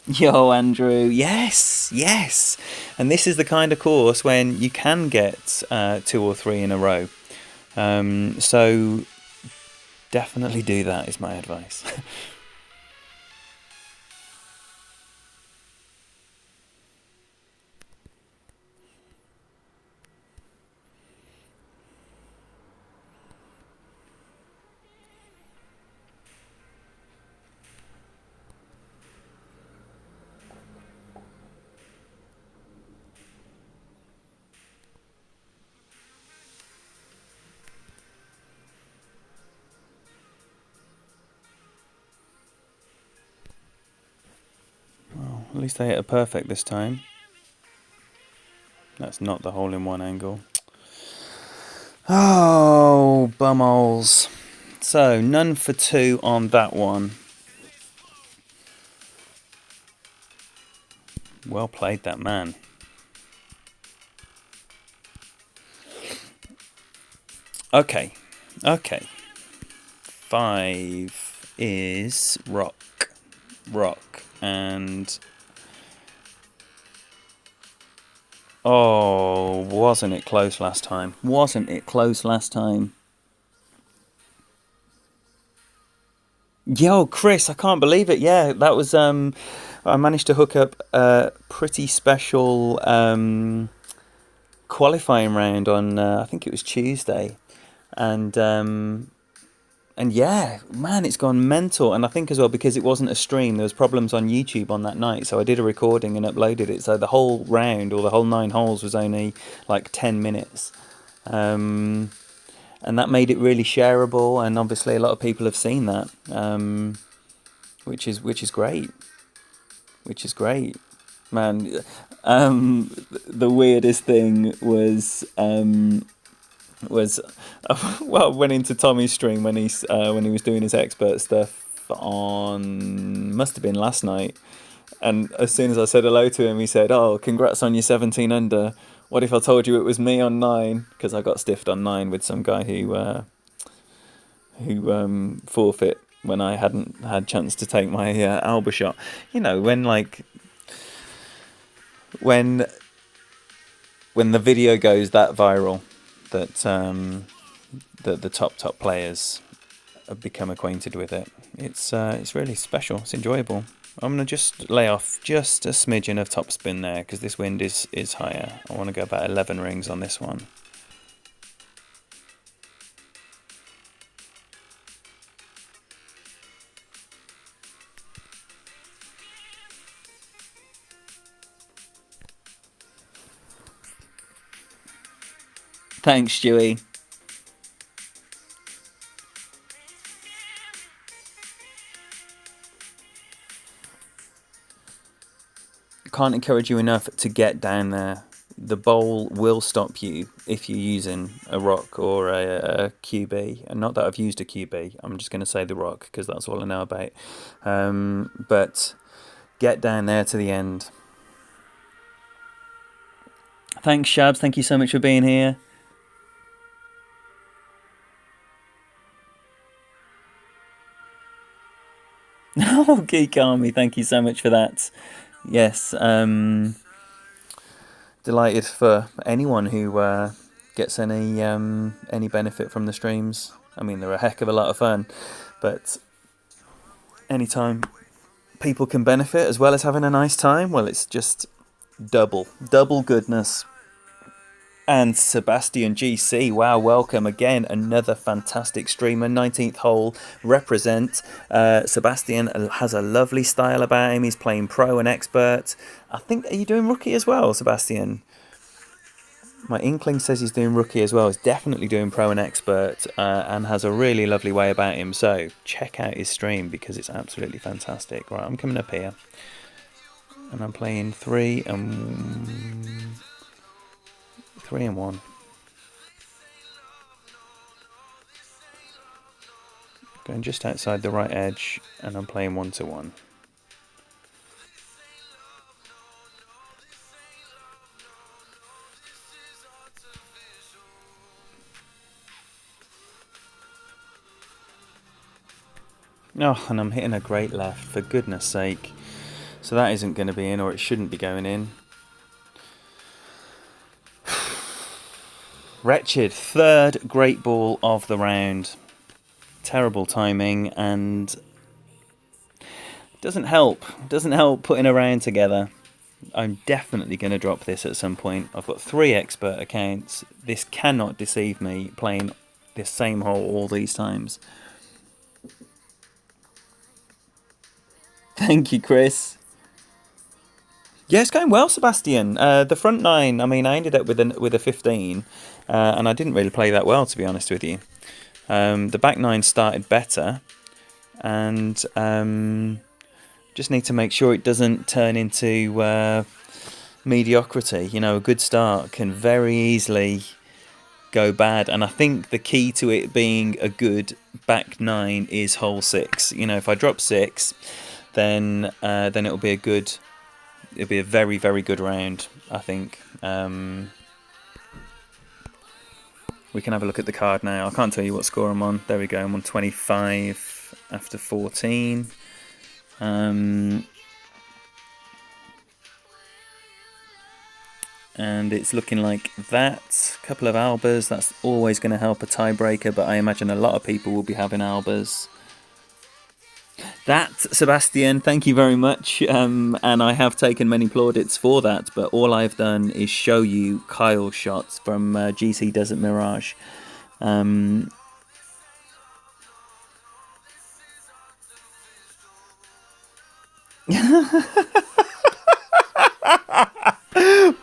Speaker 1: Yo, Andrew, yes, yes. And this is the kind of course when you can get 2 or 3 in a row. So definitely do that is my advice. Well, at least I hit a perfect this time. That's not the hole-in-one angle. Oh, bumholes. So, none for 2 on that one. Well played, that man. Okay. 5 is rock. And... oh, wasn't it close last time? Yo, Chris, I can't believe it. Yeah, that was... I managed to hook up a pretty special qualifying round on, I think it was Tuesday. And yeah, man, it's gone mental. And I think as well, because it wasn't a stream, there was problems on YouTube on that night. So I did a recording and uploaded it. So the whole round, or the whole 9 holes, was only like 10 minutes. And that made it really shareable. And obviously a lot of people have seen that, which is great. Man, the weirdest thing was... well, went into Tommy's stream when he was doing his expert stuff on, must have been last night, and as soon as I said hello to him, he said, "Oh, congrats on your 17 under. What if I told you it was me on 9?" Because I got stiffed on 9 with some guy who forfeit when I hadn't had chance to take my Alba shot. You know, when the video goes that viral, that the top players have become acquainted with it. It's really special. It's enjoyable. I'm gonna just lay off just a smidgen of topspin there because this wind is higher. I want to go about 11 rings on this one. Thanks, Stewie. Can't encourage you enough to get down there. The bowl will stop you if you're using a rock or a QB. And not that I've used a QB. I'm just going to say the rock because that's all I know about. But Get down there to the end. Thanks, Shabs. Thank you so much for being here. Oh, Geek Army, thank you so much for that. Yes, delighted for anyone who gets any benefit from the streams. I mean, they're a heck of a lot of fun, but anytime people can benefit as well as having a nice time, well, it's just double goodness. And Sebastian GC, wow, welcome again, another fantastic streamer. 19th hole, represent. Sebastian has a lovely style about him. He's playing pro and expert. I think, are you doing rookie as well, Sebastian? My inkling says he's doing rookie as well. He's definitely doing pro and expert, and has a really lovely way about him. So check out his stream because it's absolutely fantastic. Right, I'm coming up here, and I'm playing 3 and 1. Going just outside the right edge, and I'm playing 1-1. Oh, and I'm hitting a great left, for goodness sake. So that isn't going to be in, or it shouldn't be going in. Wretched. Third great ball of the round. Terrible timing, and doesn't help putting a round together. I'm definitely going to drop this at some point. I've got 3 expert accounts. This cannot deceive me, playing this same hole all these times. Thank you, Chris. Yeah, it's going well, Sebastian. The front 9, I mean, I ended up with a 15, and I didn't really play that well, to be honest with you. The back 9 started better, and just need to make sure it doesn't turn into mediocrity. You know, a good start can very easily go bad, and I think the key to it being a good back 9 is hole 6. You know, if I drop 6, then it'll be a very, very good round, I think. We can have a look at the card now. I can't tell you what score I'm on. There we go. I'm on 25 after 14. And it's looking like that. A couple of albers. That's always going to help a tiebreaker, but I imagine a lot of people will be having albers. That, Sebastian, thank you very much. And I have taken many plaudits for that, but all I've done is show you Kyle's shots from GC Desert Mirage.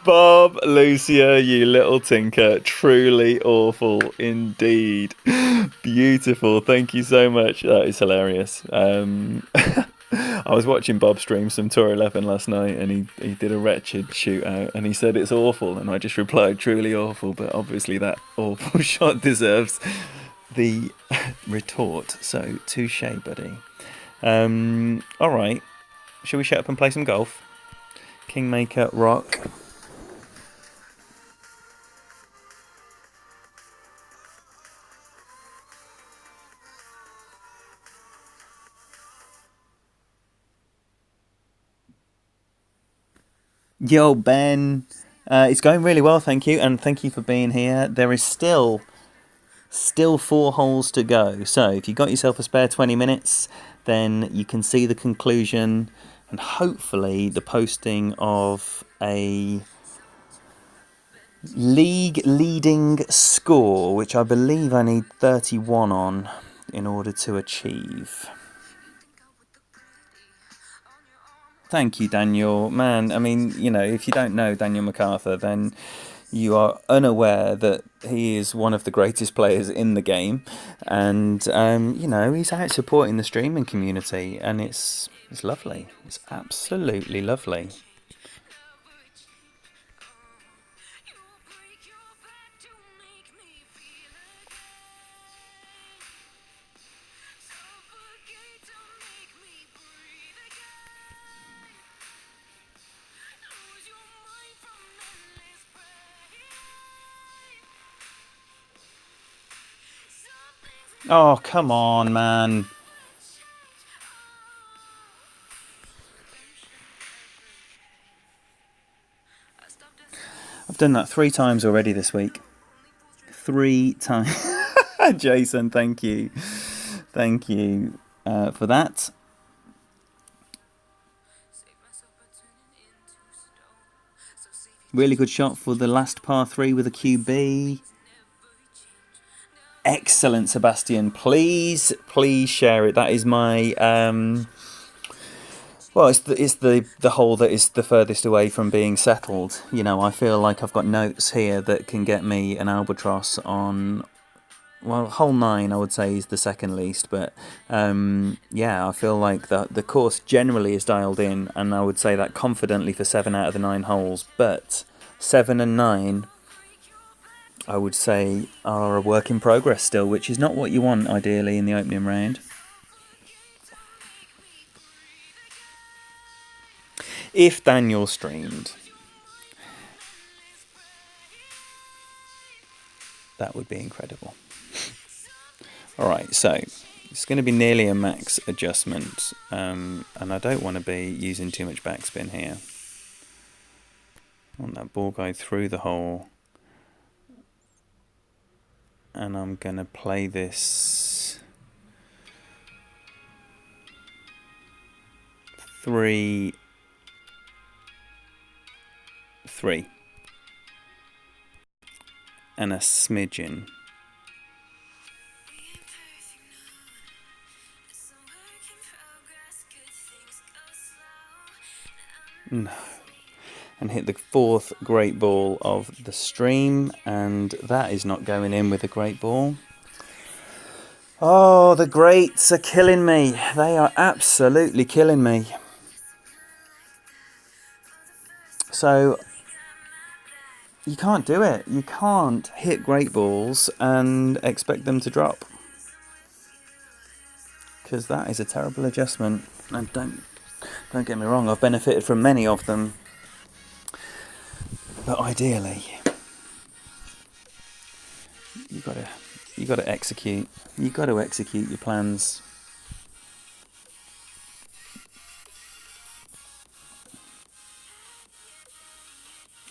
Speaker 1: Bob, Lucia, you little tinker. Truly awful indeed. Beautiful. Thank you so much. That is hilarious. I was watching Bob stream some Tour 11 last night, and he did a wretched shootout, and he said it's awful, and I just replied, truly awful, but obviously that awful shot deserves the retort. So, touche, buddy. Alright. Shall we shut up and play some golf? Kingmaker, rock. Yo, Ben. It's going really well, thank you, and thank you for being here. There is still 4 holes to go, so if you got yourself a spare 20 minutes, then you can see the conclusion and hopefully the posting of a league leading score, which I believe I need 31 on in order to achieve. Thank you, Daniel. Man, I mean, you know, if you don't know Daniel MacArthur, then you are unaware that he is one of the greatest players in the game. And, you know, he's out supporting the streaming community, and it's lovely. It's absolutely lovely. Oh, come on, man. I've done that 3 times already this week. 3 times. Jason, thank you. Thank you for that. Really good shot for the last par 3 with a QB. Excellent, Sebastian. Please share it. That is my well, it's the hole that is the furthest away from being settled. You know, I feel like I've got notes here that can get me an albatross on. Well, hole 9 I would say is the second least, but yeah, I feel like the course generally is dialed in, and I would say that confidently for 7 out of the 9 holes. But 7 and 9, I would say, are a work in progress still, which is not what you want ideally in the opening round. If Daniel streamed, that would be incredible. Alright, so it's going to be nearly a max adjustment, and I don't want to be using too much backspin here. I want that ball go through the hole, and I'm going to play this 3-3 and a smidgen. No. And hit the 4th great ball of the stream, and that is not going in with a great ball. Oh, the greats are killing me. They are absolutely killing me. So you can't do it. You can't hit great balls and expect them to drop, because that is a terrible adjustment. And don't get me wrong, I've benefited from many of them, but ideally you got to execute. You got to execute your plans.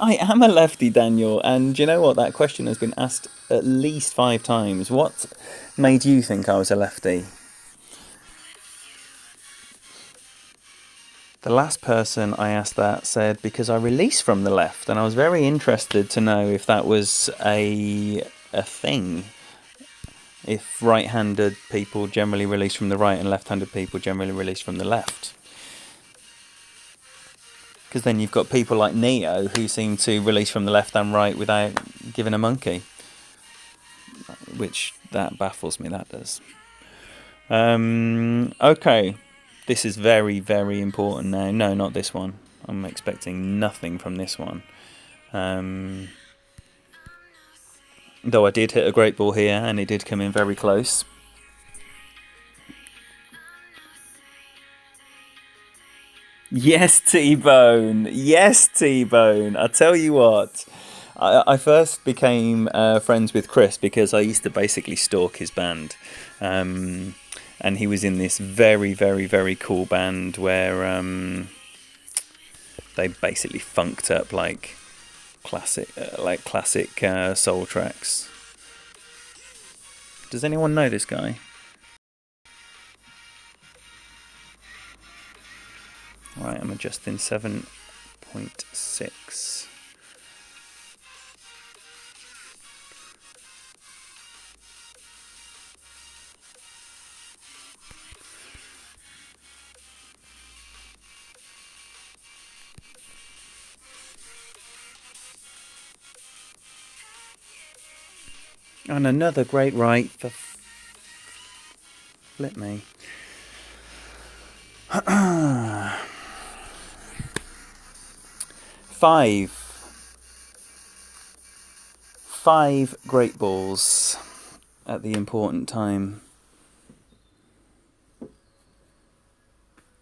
Speaker 1: I am a lefty, Daniel, and do you know what? That question has been asked at least 5 times. What made you think I was a lefty? The last person I asked that said because I release from the left, and I was very interested to know if that was a thing. If right-handed people generally release from the right and left-handed people generally release from the left. Because then you've got people like Neo who seem to release from the left and right without giving a monkey. Which, that baffles me, that does. Okay. This is very, very important now. No, not this one. I'm expecting nothing from this one. Though I did hit a great ball here, and it did come in very close. Yes, T-Bone. Yes, T-Bone. I tell you what. I first became friends with Chris because I used to basically stalk his band. And he was in this very, very, very cool band where they basically funked up like classic soul tracks. Does anyone know this guy? Right, I'm adjusting 7.6. And another great right for flip me. Five great balls at the important time.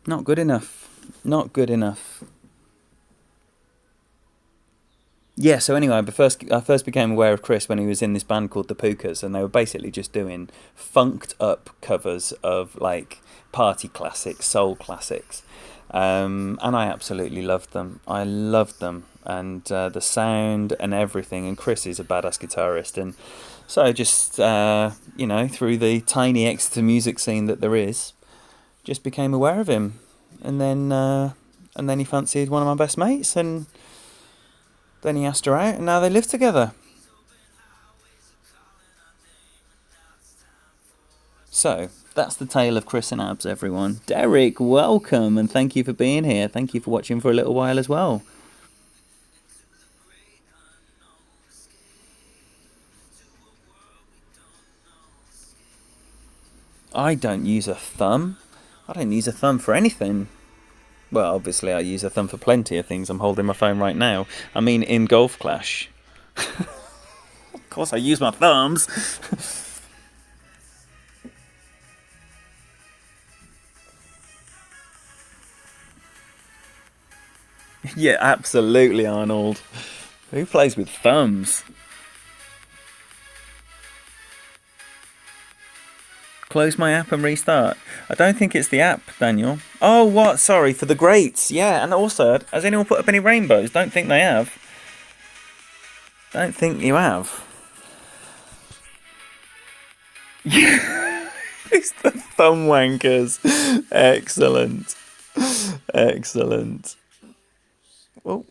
Speaker 1: Not good enough. Not good enough. Yeah, so anyway, I first became aware of Chris when he was in this band called the Pukas, and they were basically just doing funked up covers of like party classics, soul classics, and I absolutely loved them. I loved them, and the sound and everything. And Chris is a badass guitarist, and so just through the tiny Exeter music scene that there is, just became aware of him, and then he fancied one of my best mates, and then he asked her out, and now they live together. So, that's the tale of Chris and Abs, everyone. Derek, welcome, and thank you for being here. Thank you for watching for a little while as well. I don't use a thumb. I don't use a thumb for anything. Well, obviously I use a thumb for plenty of things. I'm holding my phone right now. I mean, in Golf Clash. Of course I use my thumbs. Yeah, absolutely, Arnold. Who plays with thumbs? Close my app and restart. I don't think it's the app, Daniel. Oh, what? Sorry, for the greats. Yeah, and also, has anyone put up any rainbows? Don't think they have. Don't think you have. It's the thumb wankers. Excellent. Excellent. Well.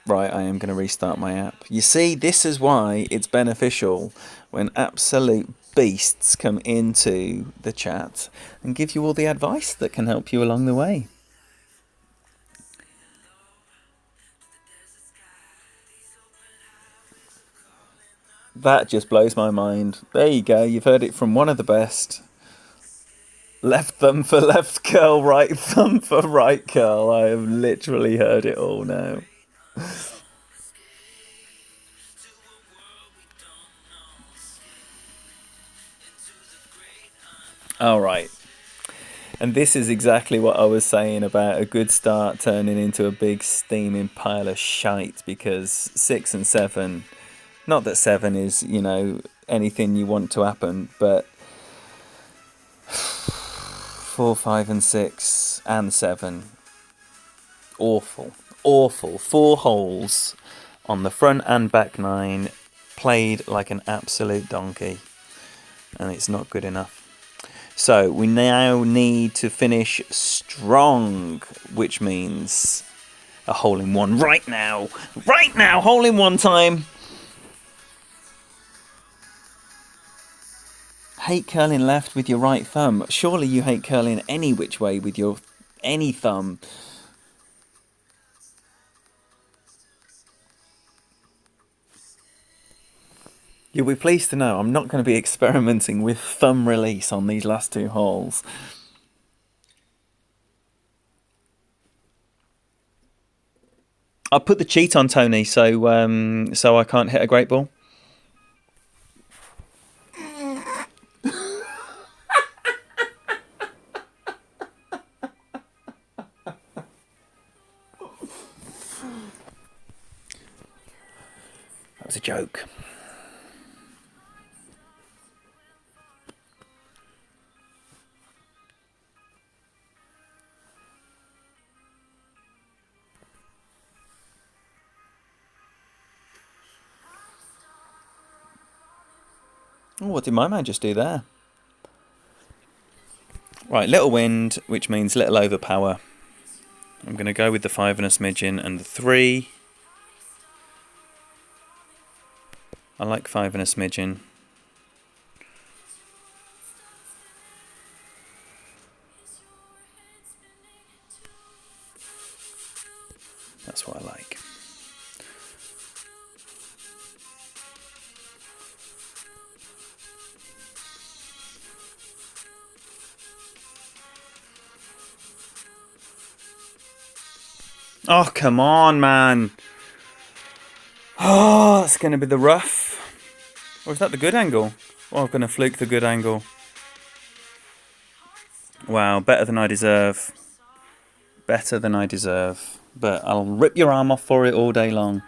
Speaker 1: Right, I am going to restart my app. You see, this is why it's beneficial when absolute beasts come into the chat and give you all the advice that can help you along the way. That just blows my mind. There you go, you've heard it from one of the best. Left thumb for left curl, right thumb for right curl. I have literally heard it all now. All right. And this is exactly what I was saying about a good start turning into a big steaming pile of shite, because 6 and 7, not that 7 is, anything you want to happen, but 4, 5 and 6 and 7, awful. 4 holes on the front and back 9, played like an absolute donkey, and it's not good enough. So we now need to finish strong, which means a hole-in-one right now, hole-in-one time. Hate curling left with your right thumb. Surely you hate curling any which way with your any thumb. You'll be pleased to know I'm not going to be experimenting with thumb release on these last 2 holes. I'll put the cheat on Tony so I can't hit a great ball. That was a joke. Oh, what did my man just do there? Right, little wind, which means little overpower. I'm going to go with the 5 and a smidgen and the 3. I like 5 and a smidgen. That's what I like. Oh, come on, man. Oh, it's going to be the rough. Or is that the good angle? Oh, I'm going to fluke the good angle. Wow, better than I deserve. better than I deserve. But I'll rip your arm off for it all day long.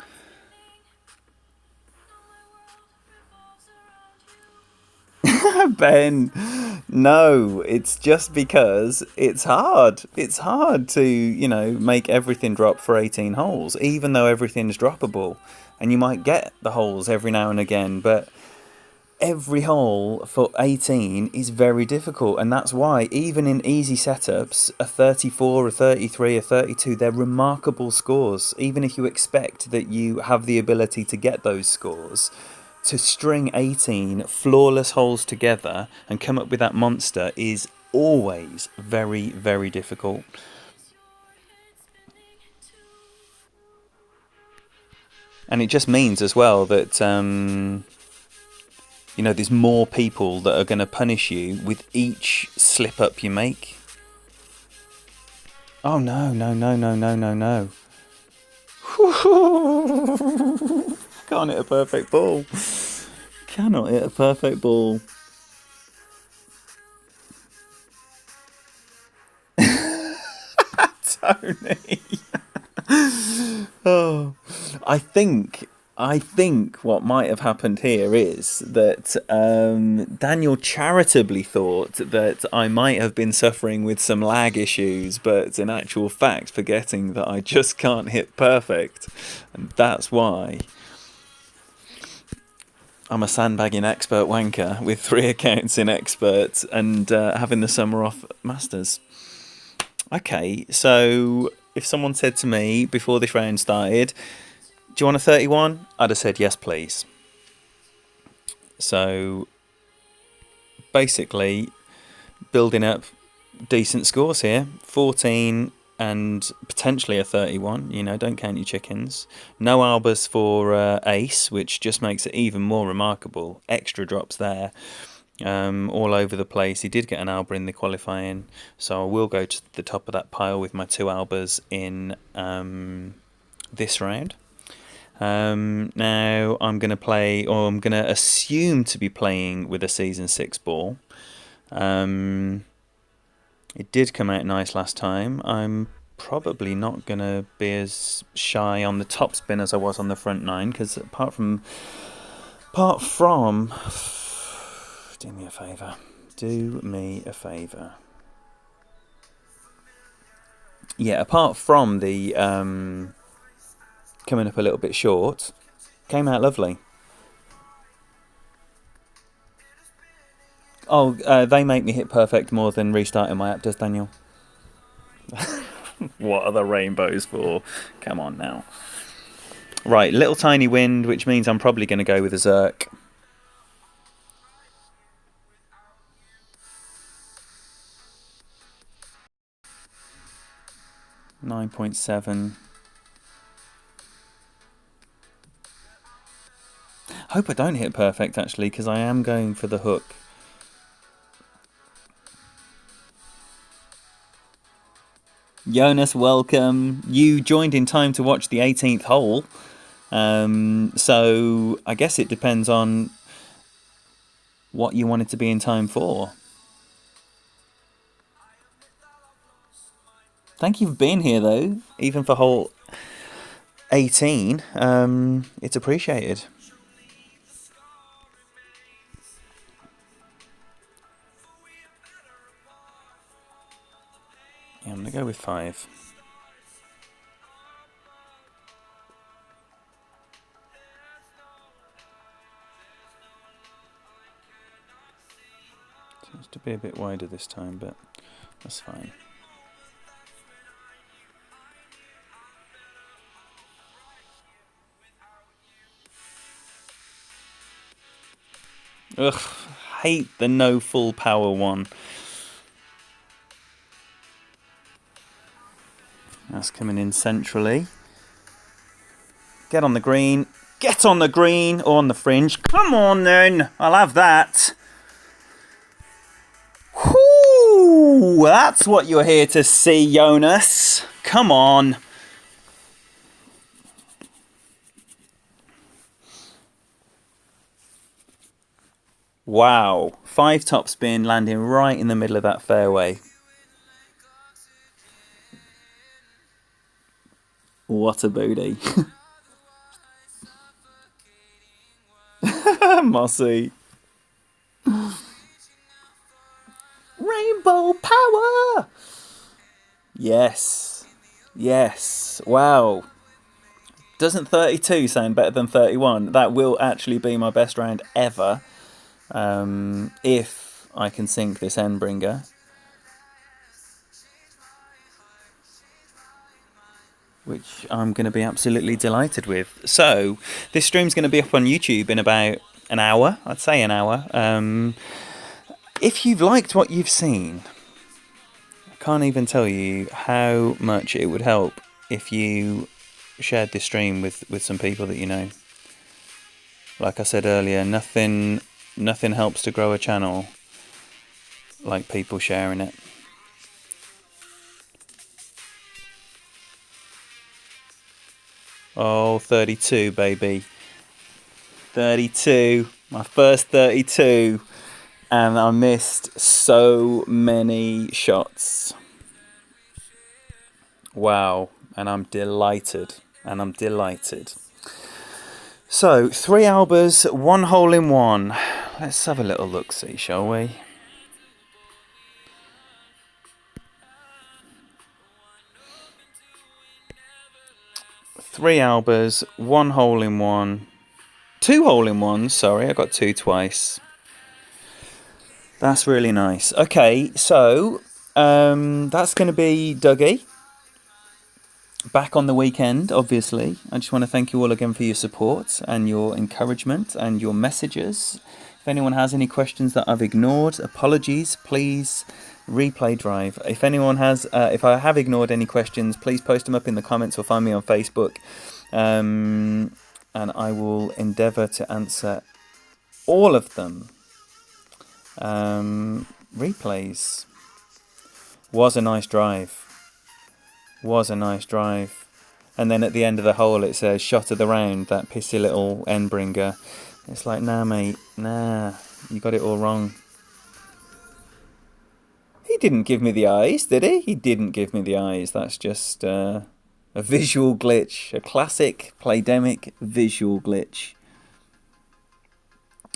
Speaker 1: Ben, no, it's just because it's hard. It's hard to, make everything drop for 18 holes, even though everything's droppable. And you might get the holes every now and again, but every hole for 18 is very difficult. And that's why, even in easy setups, a 34, a 33, a 32, they're remarkable scores. Even if you expect that you have the ability to get those scores, to string 18 flawless holes together and come up with that monster is always very, very difficult. And it just means as well that, there's more people that are going to punish you with each slip up you make. Oh, no. Can't hit a perfect ball. Cannot hit a perfect ball. Tony. Oh, I think what might have happened here is that Daniel charitably thought that I might have been suffering with some lag issues, but in actual fact forgetting that I just can't hit perfect, and that's why I'm a sandbagging expert wanker with 3 accounts in expert and having the summer off Masters. Okay, so if someone said to me before this round started, do you want a 31? I'd have said yes, please. So basically, building up decent scores here. 14 and potentially a 31. Don't count your chickens. No albers for ace, which just makes it even more remarkable. Extra drops there. All over the place. He did get an alba in the qualifying, so I will go to the top of that pile with my 2 albers in this round. Now I'm going to assume to be playing with a season 6 ball. It did come out nice last time. I'm probably not going to be as shy on the top spin as I was on the front 9, because apart from do me a favour. Yeah, apart from the coming up a little bit short, came out lovely. Oh, they make me hit perfect more than restarting my app does, Daniel. What are the rainbows for? Come on now. Right, little tiny wind, which means I'm probably going to go with a Zerk. .7. Hope I don't hit perfect, actually, because I am going for the hook. Jonas, welcome. You joined in time to watch the 18th hole. So I guess it depends on what you wanted to be in time for. Thank you for being here, though, even for hole 18. It's appreciated. Yeah, I'm going to go with 5. Seems to be a bit wider this time, but that's fine. Ugh, hate the no full power one. That's coming in centrally. Get on the green. Get on the green or on the fringe. Come on then. I'll have that. Whoo! That's what you're here to see, Jonas. Come on. Wow. 5 topspin landing right in the middle of that fairway. What a booty. Mossy. Rainbow power! Yes. Yes. Wow. Doesn't 32 sound better than 31? That will actually be my best round ever. If I can sink this Endbringer. Which I'm going to be absolutely delighted with. So, this stream's going to be up on YouTube in about an hour. I'd say an hour. If you've liked what you've seen, I can't even tell you how much it would help if you shared this stream with some people that you know. Like I said earlier, nothing helps to grow a channel like people sharing it. Oh, 32, baby. 32. My first 32. And I missed so many shots. Wow. And I'm delighted. So, 3 albers, 1 hole in one. Let's have a little look-see, shall we? Three albers, 1 hole in one. 2 hole in ones, sorry, I got 2 twice. That's really nice. Okay, so that's going to be Dougie. Back on the weekend, obviously. I just want to thank you all again for your support and your encouragement and your messages. If anyone has any questions that I've ignored, apologies, please replay drive. If anyone has, if I have ignored any questions, please post them up in the comments or find me on Facebook. And I will endeavour to answer all of them. Replays. Was a nice drive. And then at the end of the hole it says shot of the round, that pissy little Endbringer. It's like, nah mate, nah, you got it all wrong. He didn't give me the eyes, did he? He didn't give me the eyes. That's just a visual glitch. A classic Playdemic visual glitch.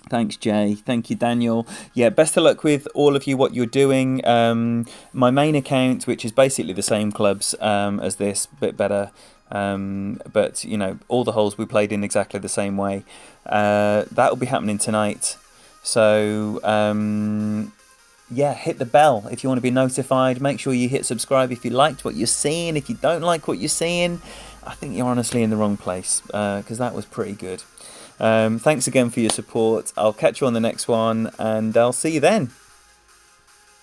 Speaker 1: Thanks, Jay. Thank you, Daniel. Yeah, best of luck with all of you, what you're doing. My main account, which is basically the same clubs as this, a bit better. But, you know, all the holes we played in exactly the same way. That will be happening tonight. So, yeah, hit the bell if you want to be notified. Make sure you hit subscribe if you liked what you're seeing. If you don't like what you're seeing, I think you're honestly in the wrong place, because that was pretty good. Thanks again for your support. I'll catch you on the next one, and I'll see you then.